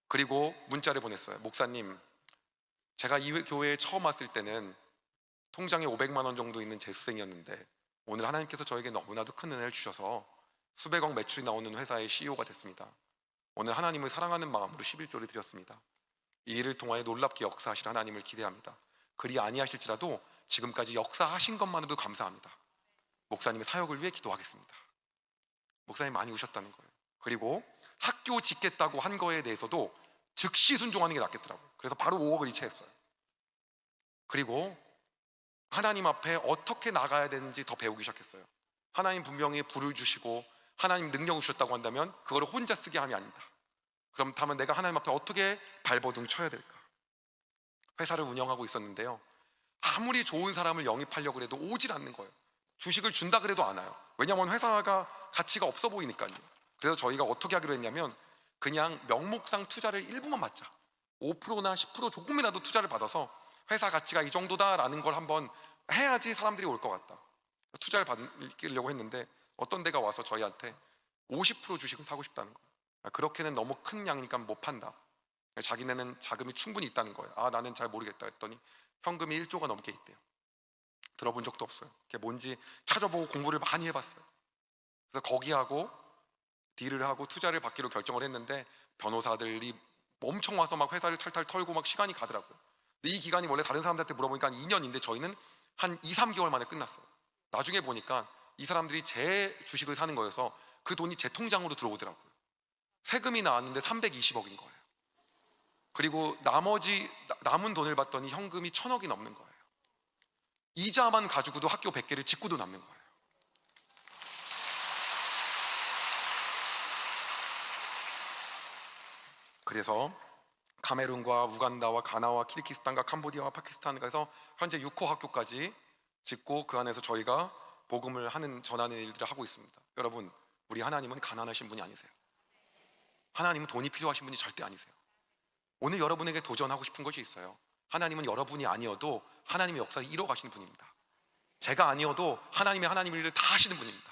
그리고 문자를 보냈어요. 목사님, 제가 이 교회에 처음 왔을 때는 통장에 500만 원 정도 있는 재수생이었는데 오늘 하나님께서 저에게 너무나도 큰 은혜를 주셔서 수백억 매출이 나오는 회사의 CEO가 됐습니다. 오늘 하나님을 사랑하는 마음으로 11조를 드렸습니다. 이 일을 통하여 놀랍게 역사하실 하나님을 기대합니다. 그리 아니하실지라도 지금까지 역사하신 것만으로도 감사합니다. 목사님의 사역을 위해 기도하겠습니다. 목사님 많이 우셨다는 거예요. 그리고 학교 짓겠다고 한 거에 대해서도 즉시 순종하는 게 낫겠더라고요. 그래서 바로 5억을 이체했어요. 그리고 하나님 앞에 어떻게 나가야 되는지 더 배우기 시작했어요. 하나님 분명히 불을 주시고 하나님 능력을 주셨다고 한다면 그걸 혼자 쓰게 함이 아니다. 그렇다면 내가 하나님 앞에 어떻게 발버둥 쳐야 될까? 회사를 운영하고 있었는데요, 아무리 좋은 사람을 영입하려고 해도 오질 않는 거예요. 주식을 준다 그래도 안 와요. 왜냐하면 회사가 가치가 없어 보이니까요. 그래서 저희가 어떻게 하기로 했냐면 그냥 명목상 투자를 일부만 받자. 5%나 10% 조금이라도 투자를 받아서 회사 가치가 이 정도다라는 걸 한번 해야지 사람들이 올 것 같다. 투자를 받으려고 했는데 어떤 데가 와서 저희한테 50% 주식을 사고 싶다는 거예요. 그렇게는 너무 큰 양이니까 못 판다. 자기네는 자금이 충분히 있다는 거예요. 나는 잘 모르겠다 했더니 현금이 1조가 넘게 있대요. 들어본 적도 없어요. 그게 뭔지 찾아보고 공부를 많이 해봤어요. 그래서 거기하고 딜을 하고 투자를 받기로 결정을 했는데 변호사들이 엄청 와서 막 회사를 탈탈 털고 막 시간이 가더라고요. 근데 이 기간이 원래 다른 사람들한테 물어보니까 한 2년인데 저희는 한 2, 3개월 만에 끝났어요. 나중에 보니까 이 사람들이 제 주식을 사는 거여서 그 돈이 제 통장으로 들어오더라고요. 세금이 나왔는데 320억인 거예요. 그리고 남은 돈을 봤더니 현금이 1,000억이 넘는 거예요. 이자만 가지고도 학교 100개를 짓고도 남는 거예요. 그래서 카메룬과 우간다와 가나와 키르기스탄과 캄보디아와 파키스탄 가서 현재 6호 학교까지 짓고 그 안에서 저희가 복음을 전하는 일들을 하고 있습니다. 여러분, 우리 하나님은 가난하신 분이 아니세요. 하나님은 돈이 필요하신 분이 절대 아니세요. 오늘 여러분에게 도전하고 싶은 것이 있어요. 하나님은 여러분이 아니어도 하나님의 역사를 이뤄가시는 분입니다. 제가 아니어도 하나님의 일을 다 하시는 분입니다.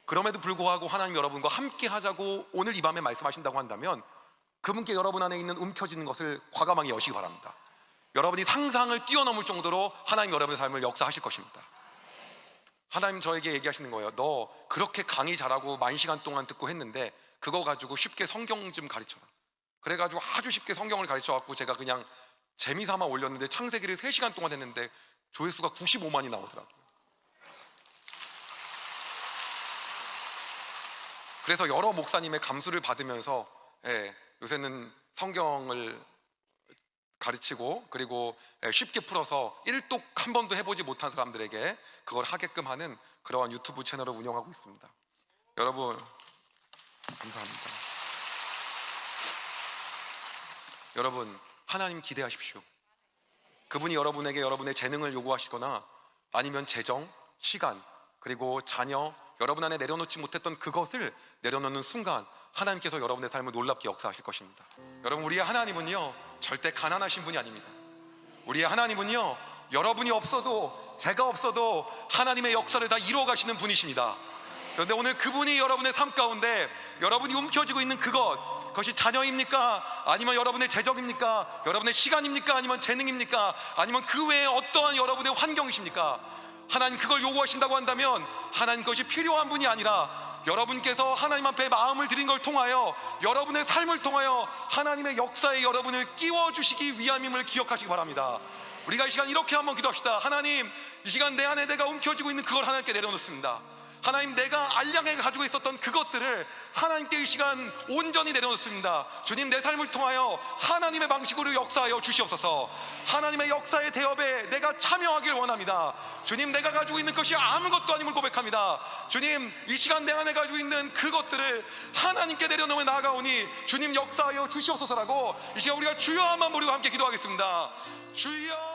그럼에도 불구하고 하나님 여러분과 함께 하자고 오늘 이 밤에 말씀하신다고 한다면 그분께 여러분 안에 있는 움켜쥐는 것을 과감하게 여시기 바랍니다. 여러분이 상상을 뛰어넘을 정도로 하나님 여러분의 삶을 역사하실 것입니다. 하나님 저에게 얘기하시는 거예요. 너 그렇게 강의 잘하고 10,000시간 동안 듣고 했는데 그거 가지고 쉽게 성경 좀 가르쳐라. 그래가지고 아주 쉽게 성경을 가르쳐갖고 제가 그냥 재미삼아 올렸는데 창세기를 3시간 동안 했는데 조회수가 95만이 나오더라고요. 그래서 여러 목사님의 감수를 받으면서 요새는 성경을 가르치고 그리고 쉽게 풀어서 1독 한 번도 해보지 못한 사람들에게 그걸 하게끔 하는 그러한 유튜브 채널을 운영하고 있습니다. 여러분 감사합니다. 여러분 하나님 기대하십시오. 그분이 여러분에게 여러분의 재능을 요구하시거나 아니면 재정, 시간 그리고 자녀, 여러분 안에 내려놓지 못했던 그것을 내려놓는 순간 하나님께서 여러분의 삶을 놀랍게 역사하실 것입니다. 여러분 우리의 하나님은요 절대 가난하신 분이 아닙니다. 우리의 하나님은요 여러분이 없어도 제가 없어도 하나님의 역사를 다 이루어 가시는 분이십니다. 그런데 오늘 그분이 여러분의 삶 가운데 여러분이 움켜쥐고 있는 그것이 자녀입니까? 아니면 여러분의 재정입니까? 여러분의 시간입니까? 아니면 재능입니까? 아니면 그 외에 어떠한 여러분의 환경이십니까? 하나님 그걸 요구하신다고 한다면 하나님 것이 필요한 분이 아니라 여러분께서 하나님 앞에 마음을 드린 걸 통하여 여러분의 삶을 통하여 하나님의 역사에 여러분을 끼워주시기 위함임을 기억하시기 바랍니다. 우리가 이 시간 이렇게 한번 기도합시다. 하나님 이 시간 내 안에 내가 움켜쥐고 있는 그걸 하나님께 내려놓습니다. 하나님 내가 알량하게 가지고 있었던 그것들을 하나님께 이 시간 온전히 내려놓습니다. 주님 내 삶을 통하여 하나님의 방식으로 역사하여 주시옵소서. 하나님의 역사의 대업에 내가 참여하길 원합니다. 주님 내가 가지고 있는 것이 아무것도 아님을 고백합니다. 주님 이 시간 내 안에 가지고 있는 그것들을 하나님께 내려놓아 나아가오니 주님 역사하여 주시옵소서라고 이 시간 우리가 주여 한번 부르고 함께 기도하겠습니다. 주여.